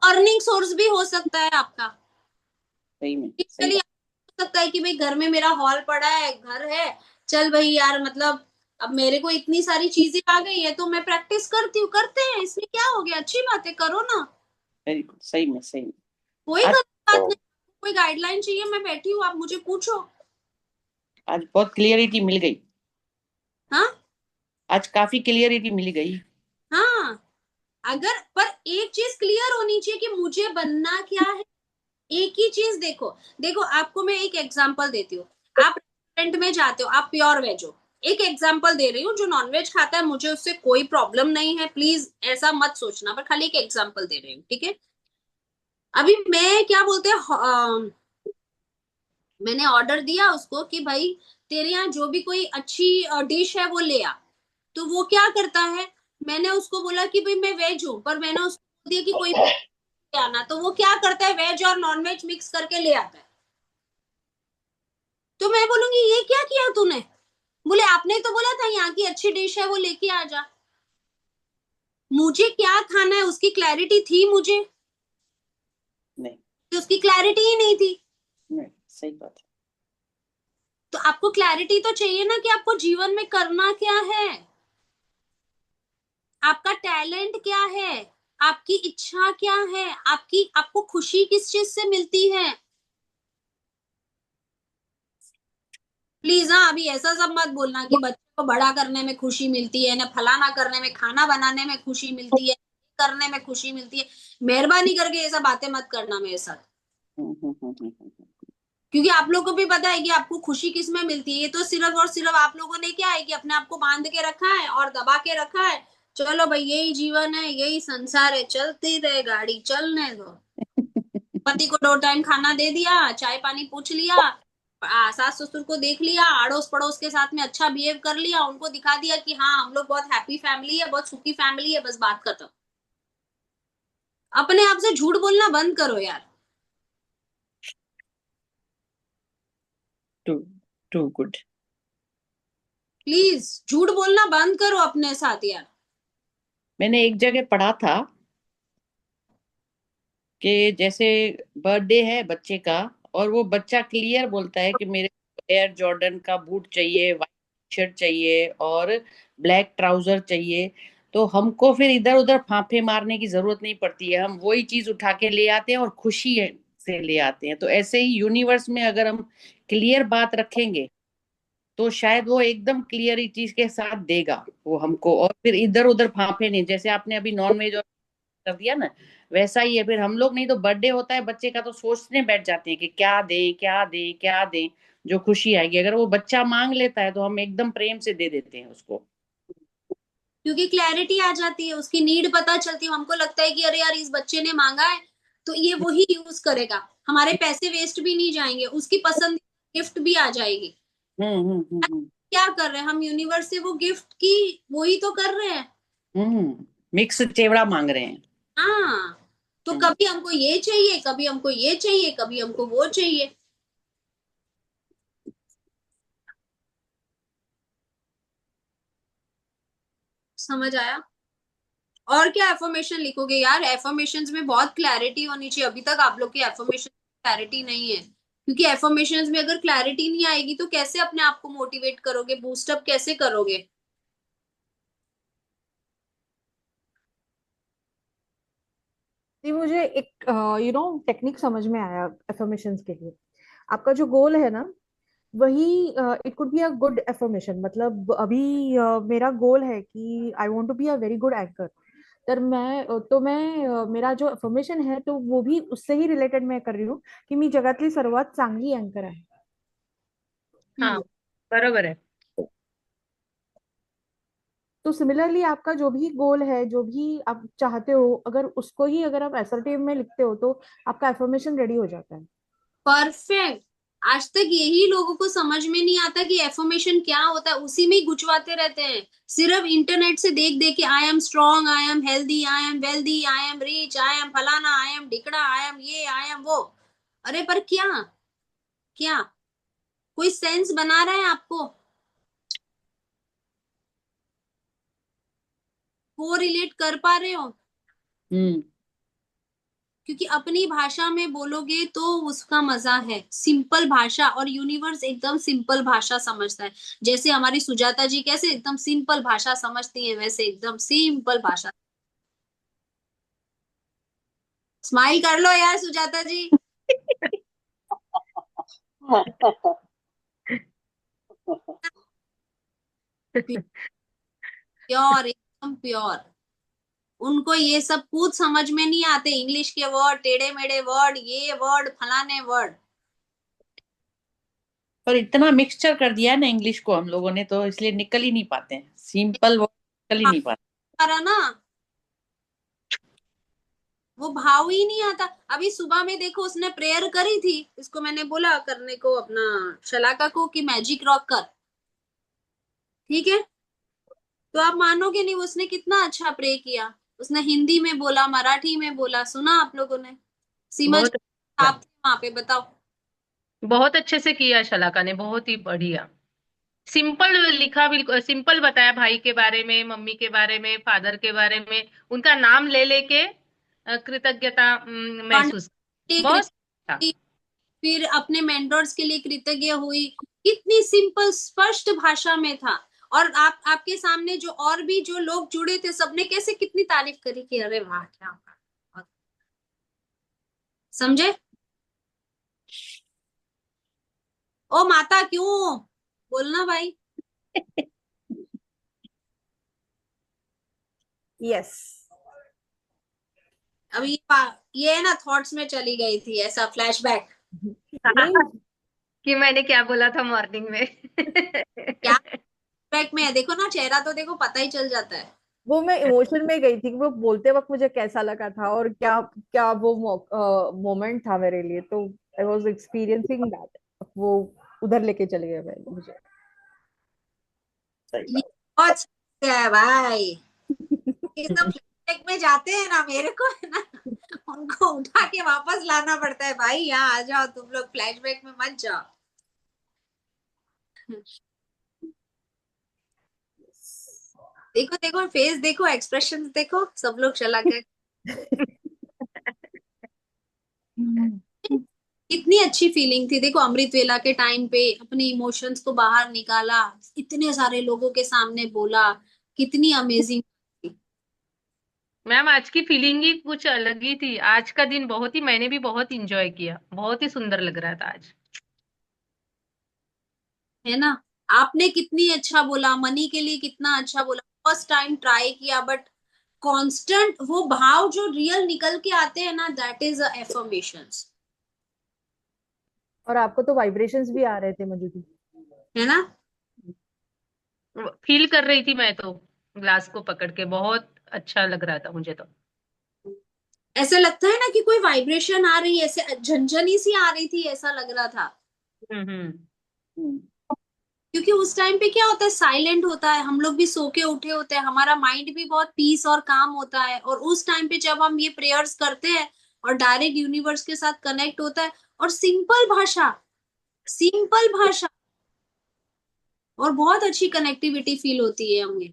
अर्निंग सोर्स भी हो सकता है आपका। सही में, सही चलिए बात। हो सकता है कि भाई घर में मेरा हॉल पड़ा है, घर है, चल भाई यार मतलब अब मेरे को इतनी सारी चीजें आ गई है तो मैं प्रैक्टिस करती हूँ, करते हैं, इसमें क्या हो गया, अच्छी बात है, करो ना, वेरी गुड, सही में, सही में। कोई आज बात नहीं। कोई गाइडलाइन चाहिए, मैं बैठी हूँ, आप मुझे पूछो। आज बहुत क्लियरिटी मिल गई। हाँ आज काफी क्लियरिटी मिल गई। हाँ, अगर पर एक चीज क्लियर होनी चाहिए कि मुझे बनना क्या है। एक ही चीज देखो, देखो आपको मैं एक एग्जांपल देती हूँ। आप रेस्टोरेंट में जाते हो, आप प्योर वेज हो, एक एग्जांपल दे रही हूँ, जो नॉनवेज खाता है मुझे उससे कोई प्रॉब्लम नहीं है, प्लीज ऐसा मत सोचना, पर खाली एक एग्जांपल दे रही हूँ, ठीक है? अभी मैं क्या बोलते हैं, मैंने ऑर्डर दिया उसको कि भाई तेरे यहाँ जो भी कोई अच्छी डिश है वो ले आ। तो वो क्या करता है, मैंने उसको बोला कि भाई मैं वेज हूँ, पर मैंने उसको बोल दिया कि कोई आना, तो वो क्या करता है, वेज और नॉन वेज मिक्स करके ले आता है। तो मैं बोलूंगी ये क्या किया तूने? बोले आपने तो बोला था यहाँ की अच्छी डिश है वो लेके आ जा। मुझे क्या खाना है उसकी क्लैरिटी थी मुझे? नहीं, तो उसकी क्लैरिटी ही नहीं थी। नहीं, सही बात है। तो आपको क्लैरिटी तो चाहिए ना कि आपको जीवन में करना क्या है, आपका टैलेंट क्या है, आपकी इच्छा क्या है, आपको खुशी किस चीज से मिलती है। प्लीज हाँ, अभी ऐसा सब मत बोलना कि बच्चे को बड़ा करने में खुशी मिलती है, ना फलाना करने में, खाना बनाने में खुशी मिलती है, करने में खुशी मिलती है। मेहरबानी करके ये सब बातें मत करना मेरे साथ, क्योंकि आप लोगों को भी पता है कि आपको खुशी किस में मिलती है। ये तो सिर्फ और सिर्फ आप लोगों ने क्या है कि अपने आप को बांध के रखा है और दबा के रखा है। चलो भाई यही जीवन है, यही संसार है, चलती रहे गाड़ी, चलने दो। पति को 2 टाइम खाना दे दिया, चाय पानी पूछ लिया, सास ससुर को देख लिया, अड़ोस पड़ोस के साथ में अच्छा बिहेव कर लिया, उनको दिखा दिया कि हाँ हम लोग बहुत हैप्पी फैमिली है, बहुत सुखी फैमिली है, बस बात खत्म। अपने आप से झूठ बोलना बंद करो यार, टू टू गुड। प्लीज झूठ बोलना बंद करो अपने साथ यार। मैंने एक जगह पढ़ा था कि जैसे बर्थडे है बच्चे का, और वो बच्चा क्लियर बोलता है कि मेरे एयर जॉर्डन का बूट चाहिए, वाइट शर्ट चाहिए और ब्लैक ट्राउजर चाहिए, तो हमको फिर इधर उधर फांफे मारने की जरूरत नहीं पड़ती है, हम वही चीज उठा के ले आते हैं और खुशी से ले आते हैं। तो ऐसे ही यूनिवर्स में अगर हम क्लियर बात रखेंगे तो शायद वो एकदम क्लियरिटी के साथ देगा वो हमको, और फिर इधर उधर फांफे नहीं। जैसे आपने अभी नॉन वेज कर दिया ना, वैसा ही है। फिर हम लोग नहीं तो बर्थडे होता है बच्चे का तो सोचने बैठ जाते हैं कि क्या दें क्या दें क्या दें जो खुशी आएगी। अगर वो बच्चा मांग लेता है तो हम एकदम प्रेम से दे देते हैं उसको, क्योंकि क्लैरिटी आ जाती है, उसकी नीड पता चलती है, हमको लगता है कि अरे यार इस बच्चे ने मांगा है तो ये वही यूज करेगा, हमारे पैसे वेस्ट भी नहीं जाएंगे, उसकी पसंद गिफ्ट भी आ जाएगी। हम्म, हम्म, हम्म, क्या कर रहे हैं हम, यूनिवर्स से वो गिफ्ट की वही तो कर रहे हैं। मिक्स चेवड़ा मांग रहे हैं। हाँ, तो कभी हमको ये चाहिए, कभी हमको ये चाहिए, कभी हमको वो चाहिए। समझ आया? और क्या एफर्मेशन लिखोगे यार, एफर्मेशंस में बहुत क्लैरिटी होनी चाहिए। अभी तक आप लोग की एफर्मेशन क्लैरिटी नहीं है, क्योंकि एफर्मेशंस में अगर क्लैरिटी नहीं आएगी तो कैसे अपने आप को मोटिवेट करोगे, बूस्टअप कैसे करोगे? जी मुझे एक टेक्निक समझ में आया एफर्मेशंस के लिए। आपका जो गोल है ना, वही it could be a good affirmation. मतलब अभी मेरा गोल है कि I want to be a very good anchor. मेरा जो एफर्मेशन है तो वो भी उससे ही रिलेटेड मैं कर रही हूँ की मी जगातली सर्वात चांगली अँकर आहे। हाँ, बरोबर है। तो सिमिलरली आपका जो भी गोल है, जो भी आप चाहते हो, अगर उसको ही अगर आप असर्टिव में लिखते हो तो आपका एफर्मेशन रेडी हो जाता है। परफेक्ट। आज तक यही लोगों को समझ में नहीं आता कि एफर्मेशन क्या होता है, उसी में ही गुचवाते रहते हैं। सिर्फ इंटरनेट से देख देख के I am strong, I am healthy, I am wealthy, I am rich, I am फलाना, आई एम ढिकड़ा, आई एम ये, आई एम वो। अरे पर क्या, क्या कोई सेंस बना रहा है आपको? को रिलेट कर पा रहे हो? हम्म क्योंकि अपनी भाषा में बोलोगे तो उसका मजा है, सिंपल भाषा। और यूनिवर्स एकदम सिंपल भाषा समझता है। जैसे हमारी सुजाता जी कैसे एकदम सिंपल भाषा समझती है, वैसे एकदम सिंपल भाषा। स्माइल कर लो यार सुजाता जी। प्योर, एकदम प्योर। उनको ये सब कुछ समझ में नहीं आते, इंग्लिश के वर्ड, टेढ़े मेढ़े वर्ड, ये वर्ड, फलाने वर्ड। पर इतना मिक्सचर कर दिया है ना इंग्लिश को हम लोगों ने, तो इसलिए निकल ही नहीं पाते हैं, सिंपल वर्ड निकल ही नहीं पाते। ना, वो भाव ही नहीं आता। अभी सुबह में देखो उसने प्रेयर करी थी, इसको मैंने बोला करने को अपना शलाका को कि मैजिक रॉक कर, ठीक है? तो आप मानोगे नहीं उसने कितना अच्छा प्रे किया। उसने हिंदी में बोला, मराठी में बोला, सुना आप लोगों ने? सीमा जी बहुत आप थे वहां पे, बताओ। बहुत अच्छे से किया शलाका ने, बहुत ही बढ़िया। सिंपल लिखा, बिल्कुल सिंपल बताया, भाई के बारे में, मम्मी के बारे में, फादर के बारे में, उनका नाम ले लेके कृतज्ञता महसूस। बहुत अच्छा। फिर अपने मेंटोर्स के लिए कृतज्ञ हुई। कितनी सिंपल स्पष्ट भाषा में था। और आप, आपके सामने जो और भी जो लोग जुड़े थे, सबने कैसे कितनी तारीफ करी कि अरे वाह क्या बात। समझे? ओ माता क्यों, बोलना भाई। यस। अभी ये ना थॉट्स में चली गई थी, ऐसा फ्लैशबैक। नहीं, कि मैंने क्या बोला था मॉर्निंग में। क्या बैक में है, देखो ना चेहरा तो देखो, पता ही चल जाता है। वो मैं इमोशन में गई थी कि वो बोलते वक्त मुझे कैसा लगा था और क्या क्या वो मोमेंट था मेरे लिए। तो आई वाज एक्सपीरियंसिंग दैट। वो उधर लेके चले गए मैं मुझे। सही ये बात। बहुत सही है भाई। ये तो फ्लैशबैक में जाते हैं ना, मेरे को है ना, उनको उठा के वापस लाना पड़ता है भाई, यहाँ आ जाओ तुम लोग, फ्लैशबैक में मत जाओ। देखो देखो फेस देखो, एक्सप्रेशन देखो, सब लोग चला गए। कितनी अच्छी फीलिंग थी। देखो अमृत वेला के टाइम पे अपने इमोशंस को बाहर निकाला, इतने सारे लोगों के सामने बोला, कितनी अमेजिंग थी। मैम आज की फीलिंग ही कुछ अलग ही थी। आज का दिन बहुत ही, मैंने भी बहुत इंजॉय किया, बहुत ही सुंदर लग रहा था आज। है ना? आपने कितनी अच्छा बोला, मनी के लिए कितना अच्छा बोला। फर्स्ट टाइम ट्राई किया, बट कांस्टेंट वो भाव जो रियल निकल के आते हैं ना, दैट इज अ एफर्मेशंस। और आपको तो वाइब्रेशंस भी आ रहे थे मंजू जी। है ना? फील कर रही थी मैं तो, ग्लास को पकड़ के, बहुत अच्छा लग रहा था मुझे तो। ऐसे लगता है ना कि कोई वाइब्रेशन आ रही है, ऐसे झंझनी सी आ रही थी, ऐसा लग रहा था। हम्म। हम्म। क्योंकि उस टाइम पे क्या होता है, साइलेंट होता है, हम लोग भी सो के उठे होते हैं, हमारा माइंड भी बहुत पीस और काम होता है, और उस टाइम पे जब हम ये प्रेयर्स करते हैं और डायरेक्ट यूनिवर्स के साथ कनेक्ट होता है, और सिंपल भाषा और बहुत अच्छी कनेक्टिविटी फील होती है हमें।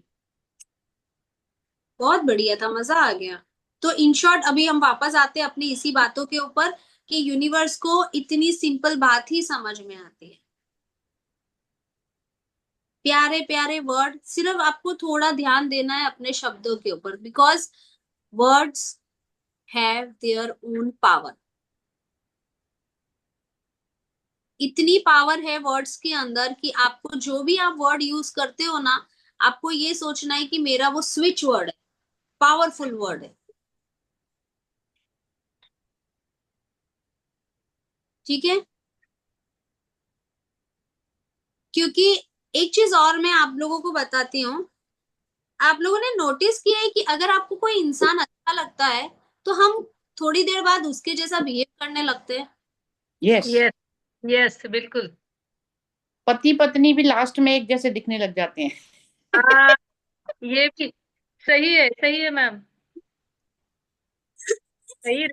बहुत बढ़िया था, मजा आ गया। तो इन शॉर्ट अभी हम वापस आते हैं अपनी इसी बातों के ऊपर कि यूनिवर्स को इतनी सिंपल बात ही समझ में आती है। प्यारे प्यारे वर्ड, सिर्फ आपको थोड़ा ध्यान देना है अपने शब्दों के ऊपर, because words have their own power. इतनी पावर है वर्ड्स के अंदर कि आपको जो भी आप वर्ड यूज करते हो ना, आपको ये सोचना है कि मेरा वो स्विच वर्ड है, पावरफुल वर्ड है। ठीक है, क्योंकि एक चीज और मैं आप लोगों को बताती हूँ, आप लोगों ने नोटिस किया है कि अगर आपको कोई इंसान अच्छा लगता है तो हम थोड़ी देर बाद उसके जैसा बिहेव करने लगते हैं। यस। यस, यस, बिल्कुल। पति पत्नी भी लास्ट में एक जैसे दिखने लग जाते हैं। हाँ, ये भी सही है मैम, सही।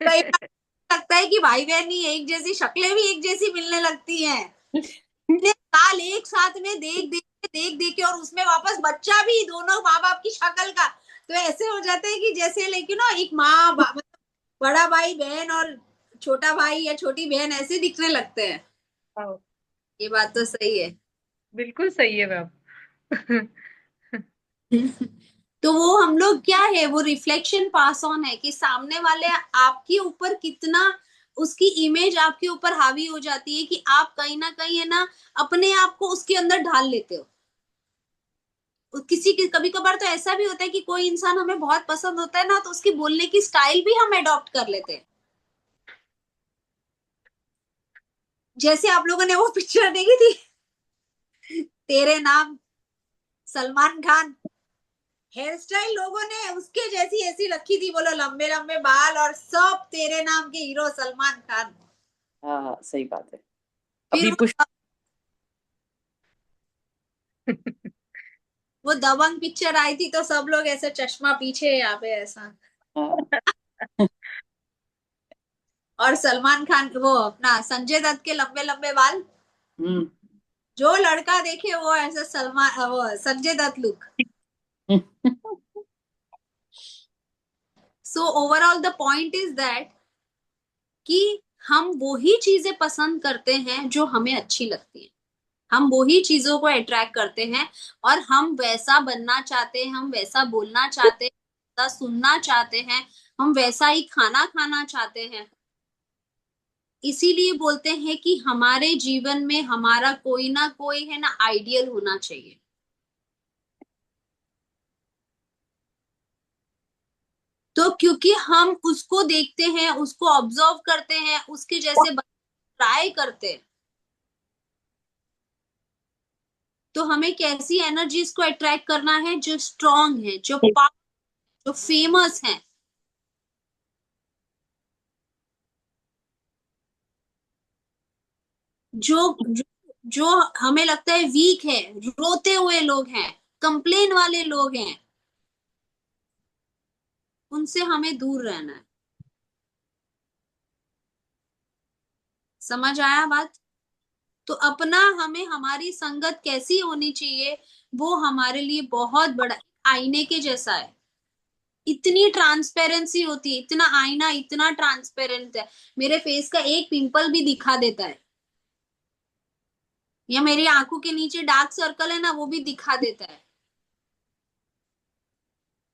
कई बार लगता है कि भाई बहन ही एक जैसी, शक्लें भी एक जैसी मिलने लगती हैं, इतने साल एक साथ में देख देख के, और उसमें वापस बच्चा भी दोनों माँ बाप की शक्ल का, तो ऐसे हो जाते हैं कि जैसे लेकिन ना एक मतलब बड़ा भाई बहन और छोटा भाई या छोटी बहन ऐसे दिखने लगते हैं। हाँ, ये बात तो सही है। बिल्कुल सही है मैम। तो वो हम लोग क्या है, वो रिफ्लेक्शन पास ऑन है कि सामने वाले आपके ऊपर कितना, उसकी इमेज आपके ऊपर हावी हो जाती है कि आप कहीं ना कहीं है ना अपने आप को उसके अंदर ढाल लेते हो। किसी के कभी कभार तो ऐसा भी होता है कि कोई इंसान हमें बहुत पसंद होता है ना, तो उसकी बोलने की स्टाइल भी हम अडॉप्ट कर लेते हैं। जैसे आप लोगों ने वो पिक्चर देखी थी, तेरे नाम, सलमान खान, हेयर स्टाइल लोगों ने उसके जैसी ऐसी रखी थी, बोलो लंबे लंबे बाल, और सब तेरे नाम के हीरो सलमान खान। हाँ सही बात है। फिर अभी पुष्प। वो दबंग पिक्चर आई थी तो सब लोग ऐसे चश्मा पीछे यहाँ पे ऐसा, हाँ। और सलमान खान वो अपना संजय दत्त के लंबे लंबे बाल, हम्म। जो लड़का देखे वो ऐसा सलमान वो Sanjay Dutt look. So overall the point is that कि हम वो ही चीजें पसंद करते हैं जो हमें अच्छी लगती है, हम वो ही चीजों को अट्रैक्ट करते हैं, और हम वैसा बनना चाहते हैं, हम वैसा बोलना चाहते हैं, वैसा सुनना चाहते हैं, हम वैसा ही खाना खाना चाहते हैं। इसीलिए बोलते हैं कि हमारे जीवन में हमारा कोई ना कोई है ना आइडियल होना चाहिए। तो क्योंकि हम उसको देखते हैं, उसको ऑब्जर्व करते हैं, उसके जैसे ट्राई करते हैं, तो हमें कैसी एनर्जीज को अट्रैक्ट करना है, जो स्ट्रांग है, जो जो फेमस है। जो जो हमें लगता है वीक है, रोते हुए लोग हैं, कंप्लेन वाले लोग हैं, उनसे हमें दूर रहना है। समझ आया बात? तो अपना हमें हमारी संगत कैसी होनी चाहिए, वो हमारे लिए बहुत बड़ा आईने के जैसा है। इतनी ट्रांसपेरेंसी होती है, इतना आईना इतना ट्रांसपेरेंट है, मेरे फेस का एक पिंपल भी दिखा देता है, या मेरी आंखों के नीचे डार्क सर्कल है ना, वो भी दिखा देता है।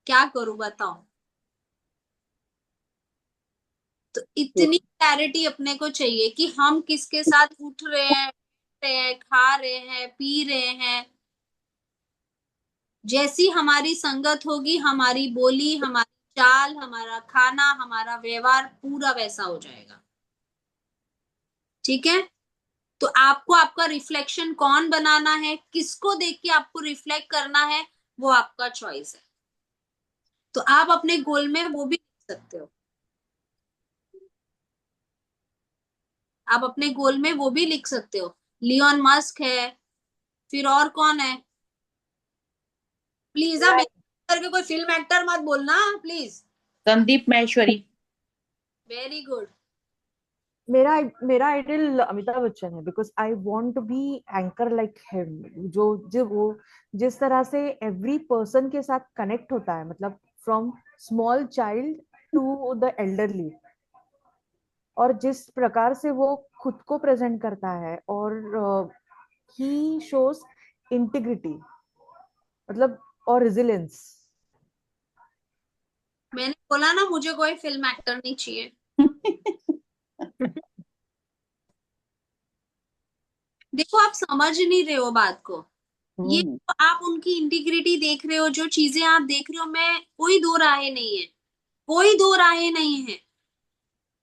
क्या करूं बताओ? तो इतनी क्लैरिटी अपने को चाहिए कि हम किसके साथ उठ रहे हैं, खा रहे हैं, पी रहे हैं। जैसी हमारी संगत होगी, हमारी बोली, हमारी चाल, हमारा खाना, हमारा व्यवहार पूरा वैसा हो जाएगा। ठीक है, तो आपको आपका रिफ्लेक्शन कौन बनाना है, किसको देख के आपको रिफ्लेक्ट करना है, वो आपका चॉइस है। तो आप अपने गोल में वो भी लिख सकते हो। आप अपने गोल में वो भी लिख सकते हो। लियोन मस्क है, फिर और कौन है? प्लीज आप करके कोई फिल्म एक्टर मत बोलना please. Sandeep Maheshwari. Very good. मेरा मेरा आइडल अमिताभ बच्चन है, because I want to be anchor like him. जो जो वो जिस तरह से एवरी पर्सन के साथ कनेक्ट होता है, मतलब from small child to the elderly, और जिस प्रकार से वो खुद को प्रेजेंट करता है, और ही शोज इंटीग्रिटी, मतलब, और रेजिलियंस। मैंने बोला ना, मुझे कोई फिल्म एक्टर नहीं चाहिए। देखो आप समझ नहीं रहे हो बात को। ये तो आप उनकी इंटीग्रिटी देख रहे हो, जो चीजें आप देख रहे हो, मैं कोई दो राहें नहीं है, कोई दो राहें नहीं है,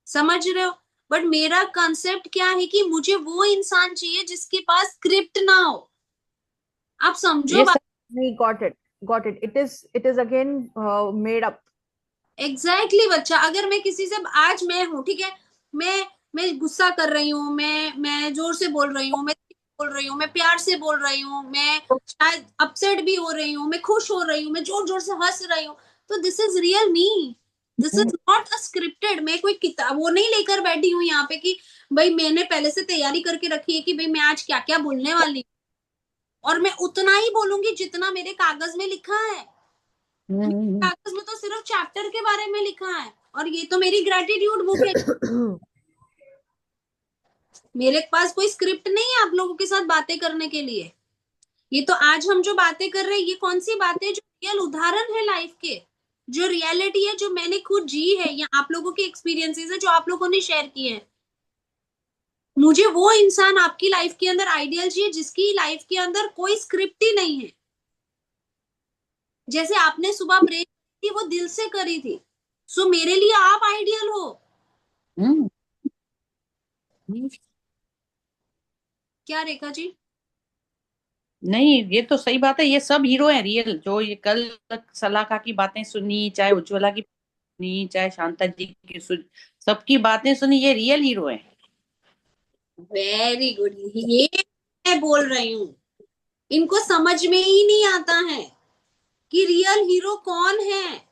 समझ रहे हो? बट मेरा कंसेप्ट क्या है कि मुझे वो इंसान चाहिए जिसके पास स्क्रिप्ट ना हो। आप समझो ये बात। सब नहीं, got it, it is again made up. Exactly बच्चा, अगर मैं किसी से, आज मैं हूं ठीक है, मैं गुस्सा कर रही हूँ, मैं जोर से बोल रही हूँ, मैं बोल रही हूँ, मैं प्यार से बोल रही हूँ, मैं शायद अपसेट भी हो रही हूँ, मैं खुश हो रही हूँ, मैं जोर जोर से हंस रही हूँ, तो this is real me. This is not a scripted. मैं कोई किताब वो नहीं लेकर बैठी हूँ यहाँ पे कि भाई मैंने पहले से तैयारी करके रखी है कि भाई मैं आज क्या क्या बोलने वाली हूँ, और मैं उतना ही बोलूंगी जितना मेरे कागज में लिखा है। कागज में तो सिर्फ चैप्टर के बारे में लिखा है, और ये तो मेरी ग्रेटिट्यूड बुक है। मेरे पास कोई स्क्रिप्ट नहीं है आप लोगों के साथ बातें करने के लिए। ये तो आज हम जो बातें कर रहे हैं, ये कौन सी बातें, जो रियल उदाहरण है लाइफ के, जो रियलिटी है, जो मैंने खुद जी है, या आप लोगों के एक्सपीरियंसेस है जो आप लोगों ने शेयर किए हैं। मुझे वो इंसान आपकी लाइफ के अंदर आइडियल चाहिए जिसकी लाइफ के अंदर कोई स्क्रिप्ट ही नहीं है। जैसे आपने सुबह प्रे की थी, वो दिल से करी थी, सो मेरे लिए आप आइडियल हो। क्या रेखा जी? नहीं, ये तो सही बात है, ये सब हीरो हैं रियल। जो ये कल सलाखा की बातें सुनी, चाहे उज्ज्वला की सुनी, चाहे शांता जी की सबकी बातें सुनी, ये रियल हीरो हैं। वेरी गुड, ये मैं बोल रही हूँ। इनको समझ में ही नहीं आता है कि रियल हीरो कौन है।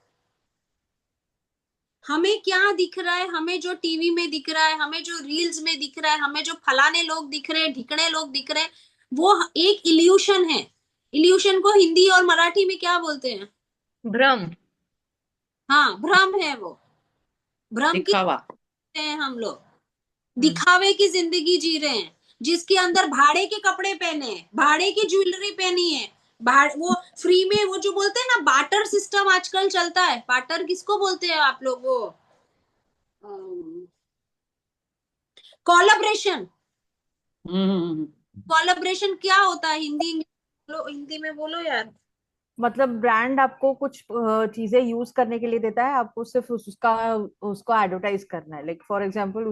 हमें क्या दिख रहा है, हमें जो टीवी में दिख रहा है, हमें जो रील्स में दिख रहा है, हमें जो फलाने लोग दिख रहे हैं, ढिकने लोग दिख रहे हैं, वो एक इल्यूशन है। इल्यूशन को हिंदी और मराठी में क्या बोलते हैं? भ्रम। हाँ, भ्रम है वो। भ्रम की दिखावा। हैं हम लोग, दिखावे की जिंदगी जी रहे हैं, जिसके अंदर भाड़े के कपड़े पहने हैं, भाड़े की ज्वेलरी पहनी है, वो फ्री में, वो जो बोलते हैं ना बाटर सिस्टम आजकल चलता है। बाटर किसको बोलते हैं आप लोग? वो कोलैबोरेशन। हम्म। कोलैबोरेशन क्या होता है? हिंदी बोलो, हिंदी में बोलो यार। मतलब ब्रांड आपको कुछ चीजें यूज करने के लिए देता है, आपको सिर्फ उसको एडवर्टाइज करना है। लाइक फॉर एग्जांपल,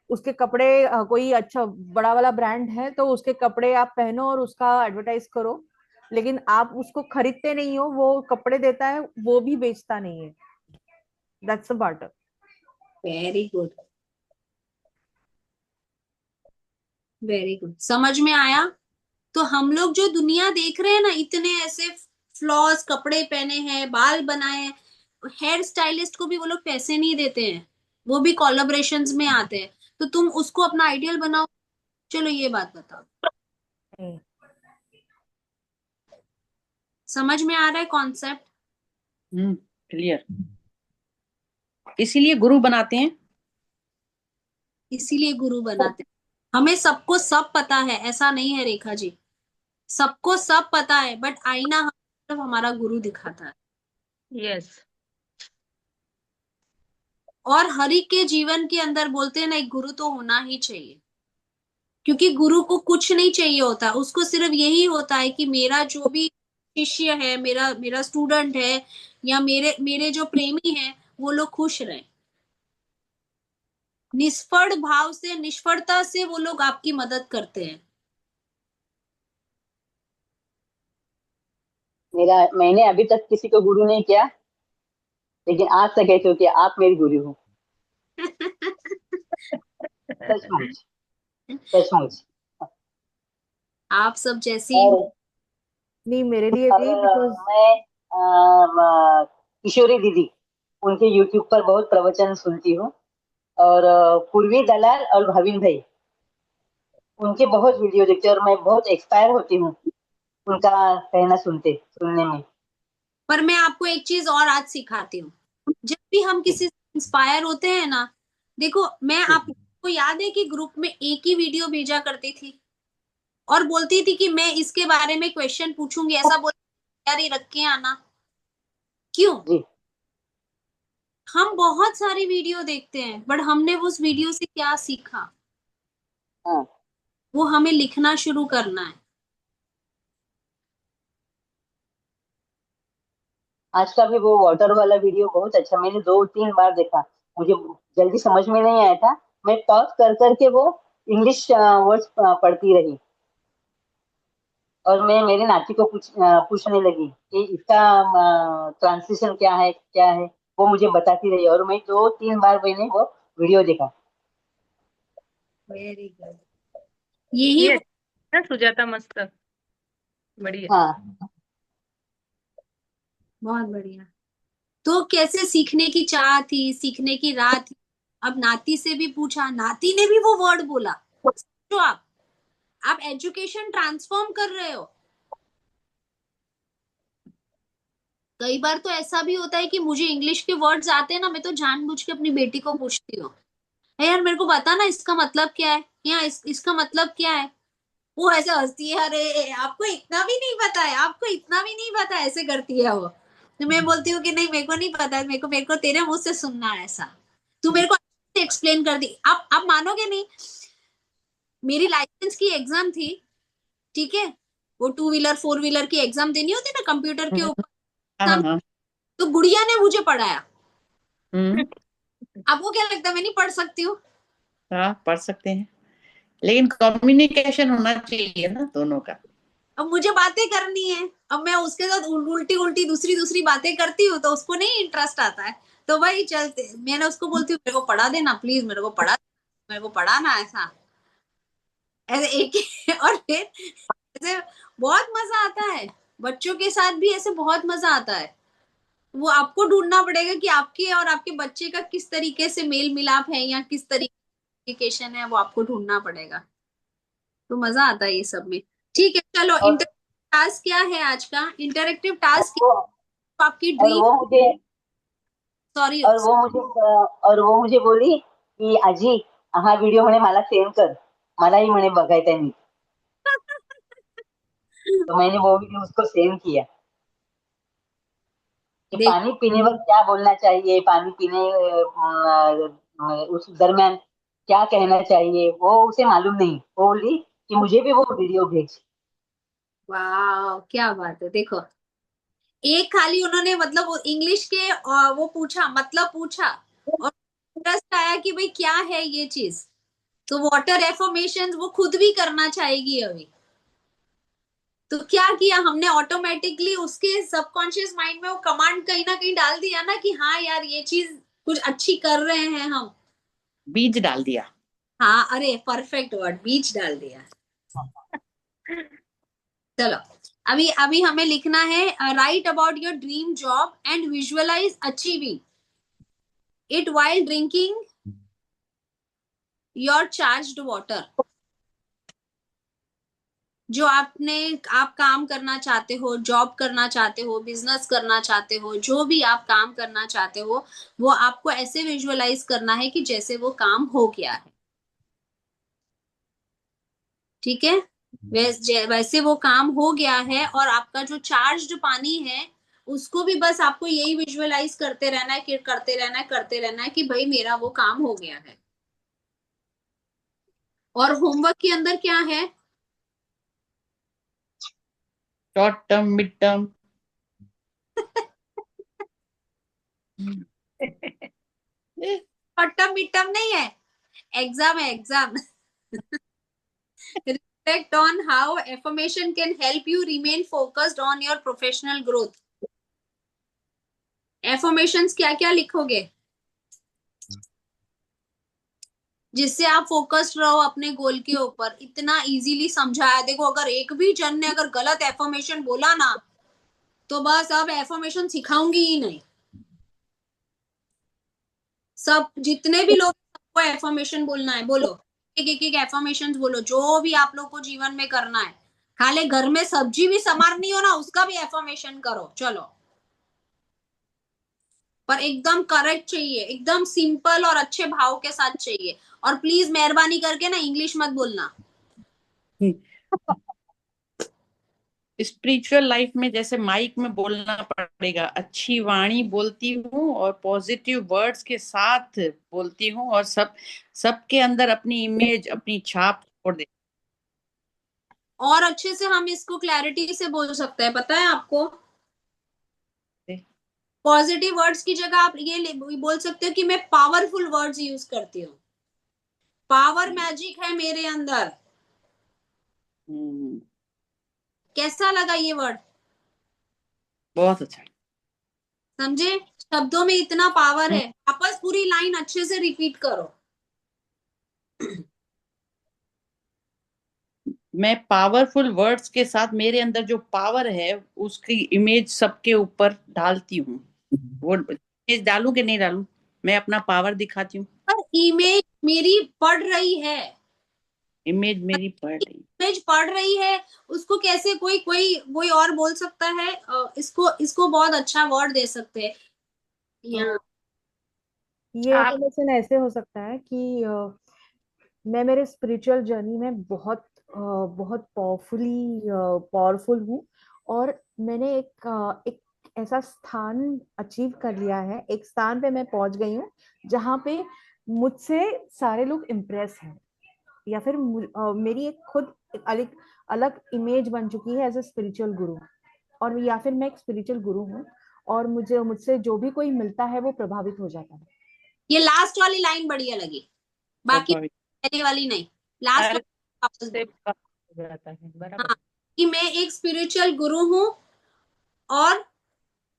उसके कपड़े, कोई अच्छा बड़ा वाला ब्रांड है तो उसके कपड़े आप पहनो और उसका एडवर्टाइज करो, लेकिन आप उसको खरीदते नहीं हो, वो कपड़े देता है, वो भी बेचता नहीं है। That's a barter. Very good, very good, समझ में आया? तो हम लोग जो दुनिया देख रहे हैं ना, इतने ऐसे फ्लॉस कपड़े पहने हैं, बाल बनाए हैं, हेयर स्टाइलिस्ट को भी वो लोग पैसे नहीं देते हैं, वो भी कोलैबोरेशंस में आते हैं। तो तुम उसको अपना आइडियल बनाओ। चलो ये बात बताओ, समझ में आ रहा है कॉन्सेप्ट? क्लियर। इसीलिए गुरु बनाते हैं। इसीलिए गुरु बनाते हैं। हमें सबको सब पता है ऐसा नहीं है रेखा जी, सबको सब पता है, बट आईना हम सिर्फ हमारा गुरु दिखाता है। यस। और हर एक के जीवन के अंदर बोलते हैं ना, एक गुरु तो होना ही चाहिए, क्योंकि गुरु को कुछ नहीं चाहिए होता, उसको सिर्फ यही होता है कि मेरा जो भी शिष्य है, मेरा मेरा स्टूडेंट है, या मेरे मेरे जो प्रेमी है, वो लोग खुश रहे। निष्फल भाव से, निष्फलता से वो लोग आपकी मदद करते हैं। मैंने अभी तक किसी को गुरु नहीं किया, लेकिन आज से कहती हूँ कि आप मेरी गुरु हो। सचमुच, सचमुच। आप सब जैसी। और नहीं, मेरे लिए और भी, बिकॉज मैं किशोरी दीदी, उनके यूट्यूब पर बहुत प्रवचन सुनती हूँ। और पूर्वी दलाल और भाविन भाई, उनके बहुत वीडियो देखती हूँ और मैं बहुत एक्सपायर होती हूँ उनका कहना सुनने में। पर मैं आपको एक चीज और आज सिखाती हूँ। जब भी हम किसी से इंस्पायर होते हैं ना, देखो मैं आपको याद है कि ग्रुप में एक ही वीडियो भेजा करती थी और बोलती थी कि मैं इसके बारे में क्वेश्चन पूछूंगी, ऐसा बोल तैयारी रख के आना। क्यों? जी। हम बहुत सारी वीडियो देखते हैं बट हमने उस वीडियो से क्या सीखा? हाँ। वो हमें लिखना शुरू करना है। आज का भी वो वाटर वाला वीडियो बहुत अच्छा, मैंने 2-3 बार देखा। मुझे जल्दी समझ में नहीं आया था, मैं पॉज कर करके वो इंग्लिश वर्ड्स पढ़ती रही। और मैं मेरी नाती को पूछने लगी कि इसका ट्रांसलेशन क्या है। वो मुझे बताती रही और मैं 2-3 बार मैंने वो वीडियो देखा। Very good. यही ये अच्छा ना, सुजाता मस्त, बढ़िया। हाँ। बहुत बढ़िया। तो कैसे सीखने की चाह थी, सीखने की राह थी। अब नाती से भी पूछा, नाती ने भी वो वर्ड बोला। तो आप एजुकेशन ट्रांसफॉर्म कर रहे हो। कई बार तो ऐसा भी होता है कि मुझे इंग्लिश के वर्ड्स आते हैं ना, मैं तो जानबूझ के अपनी बेटी को पूछती हूँ, "ए यार मेरे को बता ना इसका मतलब क्या है, या इसका मतलब क्या है।" वो ऐसे हंसती है, अरे आपको इतना भी नहीं पता है, आपको इतना भी नहीं पता है, ऐसे करती है वो। तो मैं बोलती हूँ कि नहीं मेरे को नहीं पता है, मेरे को तेरे मुंह से सुनना है ऐसा। तू मेरे को एक्सप्लेन कर दी। आप मानोगे नहीं, मेरी लाइसेंस की एग्जाम थी, ठीक है, वो 2 व्हीलर 4 व्हीलर की एग्जाम देनी होती है ना कंप्यूटर के ऊपर हाँ एग्जाम। हाँ। तो गुड़िया ने मुझे पढ़ाया। हम्म। आपको क्या लगता है मैं नहीं पढ़ सकती हूँ? हाँ, पढ़ सकते हैं, लेकिन कम्युनिकेशन होना चाहिए ना दोनों का। अब मुझे बातें करनी है, अब मैं उसके साथ उल्टी उल्टी दूसरी दूसरी बातें करती हूँ तो उसको नहीं इंटरेस्ट आता है। तो भाई चलते, मैंने उसको बोलती हूँ मेरे को पढ़ा देना प्लीज, मेरे को पढ़ाना ऐसा, ऐसे एक और फिर ऐसे बहुत मजा आता है। बच्चों के साथ भी ऐसे बहुत मजा आता है। वो आपको ढूंढना पड़ेगा कि आपके और आपके बच्चे का किस तरीके से मेल मिलाप है या किस तरीके कम्युनिकेशन है, वो आपको ढूंढना पड़ेगा। तो मजा आता है ये सब में। ठीक है चलो, और इंटरेक्टिव टास्क क्या है आज का? इंटरेक्टिव और टास्क वो आपकी और ड्रीम। वो मुझे सॉरी। बोली की आजी, हा व्हिडिओ म्हणे मला सेंड कर, मलाही म्हणे बघायचा आहे। तो मैंने वो वीडियो उसको सेंड किया कि देख, पानी पीने वक्त क्या बोलना चाहिए, पानी पीने उस दरमियान क्या कहना चाहिए, वो उसे मालूम नहीं। वो बोली कि मुझे भी वो वीडियो भेज। वाह क्या बात है। देखो एक खाली उन्होंने मतलब वो इंग्लिश के वो पूछा, मतलब पूछा, और इंटरेस्ट आया कि भाई क्या है ये चीज। तो वाटर एफर्मेशन वो खुद भी करना चाहेगी अभी। तो क्या किया हमने, ऑटोमेटिकली उसके सबकॉन्शियस माइंड में वो कमांड कहीं ना कहीं डाल दिया ना कि हाँ यार ये चीज कुछ अच्छी कर रहे हैं हम। बीज डाल दिया। हाँ अरे परफेक्ट वर्ड, बीच डाल दिया। चलो अभी अभी हमें लिखना है, right about your dream job and visualise achieving it while drinking your charged water. जो आप काम करना चाहते हो, जॉब करना चाहते हो, बिजनेस करना चाहते हो, जो भी आप काम करना चाहते हो, वो आपको ऐसे विजुअलाइज करना है कि जैसे वो काम हो गया है। ठीक है, वैसे वो काम हो गया है और आपका जो चार्ज्ड पानी है उसको भी बस आपको यही विजुअलाइज करते रहना है कि करते रहना है कि भाई मेरा वो काम हो गया है। और होमवर्क के अंदर क्या है? Short term, mid term. Short term mid term नहीं है, एग्जाम है exam. Reflect on how affirmation can help you remain focused on your professional growth. Affirmations क्या क्या लिखोगे? जिससे आप फोकस्ड रहो अपने गोल के ऊपर। इतना इजीली समझाया। देखो अगर एक भी जन ने अगर गलत एफर्मेशन बोला ना, तो बस अब एफर्मेशन सिखाऊंगी ही नहीं। सब जितने भी लोग, सबको एफर्मेशन बोलना है, बोलो। एक एफर्मेशन बोलो, जो भी आप लोग को जीवन में करना है। खाली घर में सब्जी भी संवारनी हो ना, उसका भी एफर्मेशन करो, चलो। पर एकदम करेक्ट चाहिए, एकदम सिंपल और अच्छे भाव के साथ चाहिए। और प्लीज मेहरबानी करके ना इंग्लिश मत बोलना। स्पिरिचुअल लाइफ में जैसे माइक में बोलना पड़ेगा, अच्छी वाणी बोलती हूँ और पॉजिटिव वर्ड्स के साथ बोलती हूँ, और सबके अंदर अपनी इमेज, अपनी छाप छोड़ दे। और अच्छे से हम इसको क्लैरिटी से बोल सकते हैं, पता है आपको। पॉजिटिव वर्ड्स की जगह आप ये बोल सकते हो कि मैं पावरफुल वर्ड्स यूज करती हूँ। पावर मैजिक है मेरे अंदर। कैसा लगा ये वर्ड? बहुत अच्छा। समझे? शब्दों में इतना पावर है। वापस पूरी लाइन अच्छे से रिपीट करो। मैं पावरफुल वर्ड्स के साथ मेरे अंदर जो पावर है उसकी इमेज सबके ऊपर डालती हूँ। वो इमेज डालूं कि नहीं डालूं, मैं अपना पावर दिखाती हूँ। पर इमेज मेरी पढ़ रही है। इमेज मेरी पढ़ रही। इमेज पढ़ रही है। उसको कैसे कोई कोई कोई और बोल सकता है? इसको इसको बहुत अच्छा वर्ड दे सकते हैं। तो यहाँ ये आप एफर्मेशन ऐसे हो सकता है कि मैं मेरे स्पिरिचुअल जर्नी में बहुत पावरफुल हूँ। और मैंने एक ऐसा स्थान अचीव कर लिया है, एक स्थान पे मैं पहुंच गई हूँ जहाँ पे मुझसे सारे लोग इम्प्रेस हैं। या फिर मेरी एक खुद एक अलग अलग इमेज बन चुकी है एज ए स्पिरिचुअल गुरु। और या फिर मैं एक स्पिरिचुअल गुरु हूँ, और मुझसे जो भी कोई मिलता है वो प्रभावित हो जाता है। ये लास्ट वाली लाइन बढ़िया लगी, बाकी प्रभावित। पहले वाली नहीं। लास्ट हर वाली वापस से बोलो। हो जाता है, बराबर। हाँ, कि मैं एक स्पिरिचुअल गुरु हूँ। और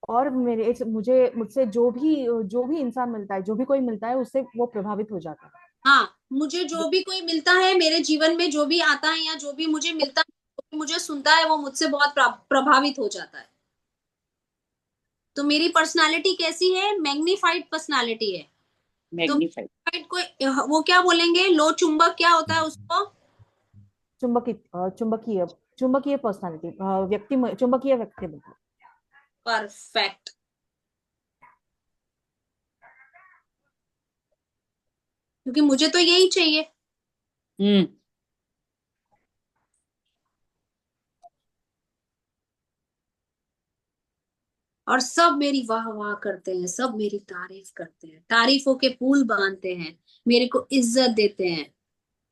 और मुझे मुझसे जो भी इंसान मिलता है, जो भी कोई मिलता है, उससे वो प्रभावित हो जाता है। हाँ, मुझे जो भी कोई मिलता है मेरे जीवन में, जो भी आता है या जो भी मुझे मिलता है, जो भी मुझे सुनता है, वो मुझसे बहुत प्रभावित हो जाता है। तो मेरी पर्सनालिटी कैसी है? मैग्नीफाइड पर्सनालिटी है। तो मैग्नीफाइड। को वो क्या बोलेंगे, लो चुंबक क्या होता है उसको? चुंबकीय चुंबकीय चुंबकीय पर्सनालिटी, चुंबकीय व्यक्तिमत्व। परफेक्ट। क्योंकि मुझे तो यही चाहिए। हम्म। और सब मेरी वाह वाह करते हैं, सब मेरी तारीफ करते हैं, तारीफों के पुल बांधते हैं, मेरे को इज्जत देते हैं।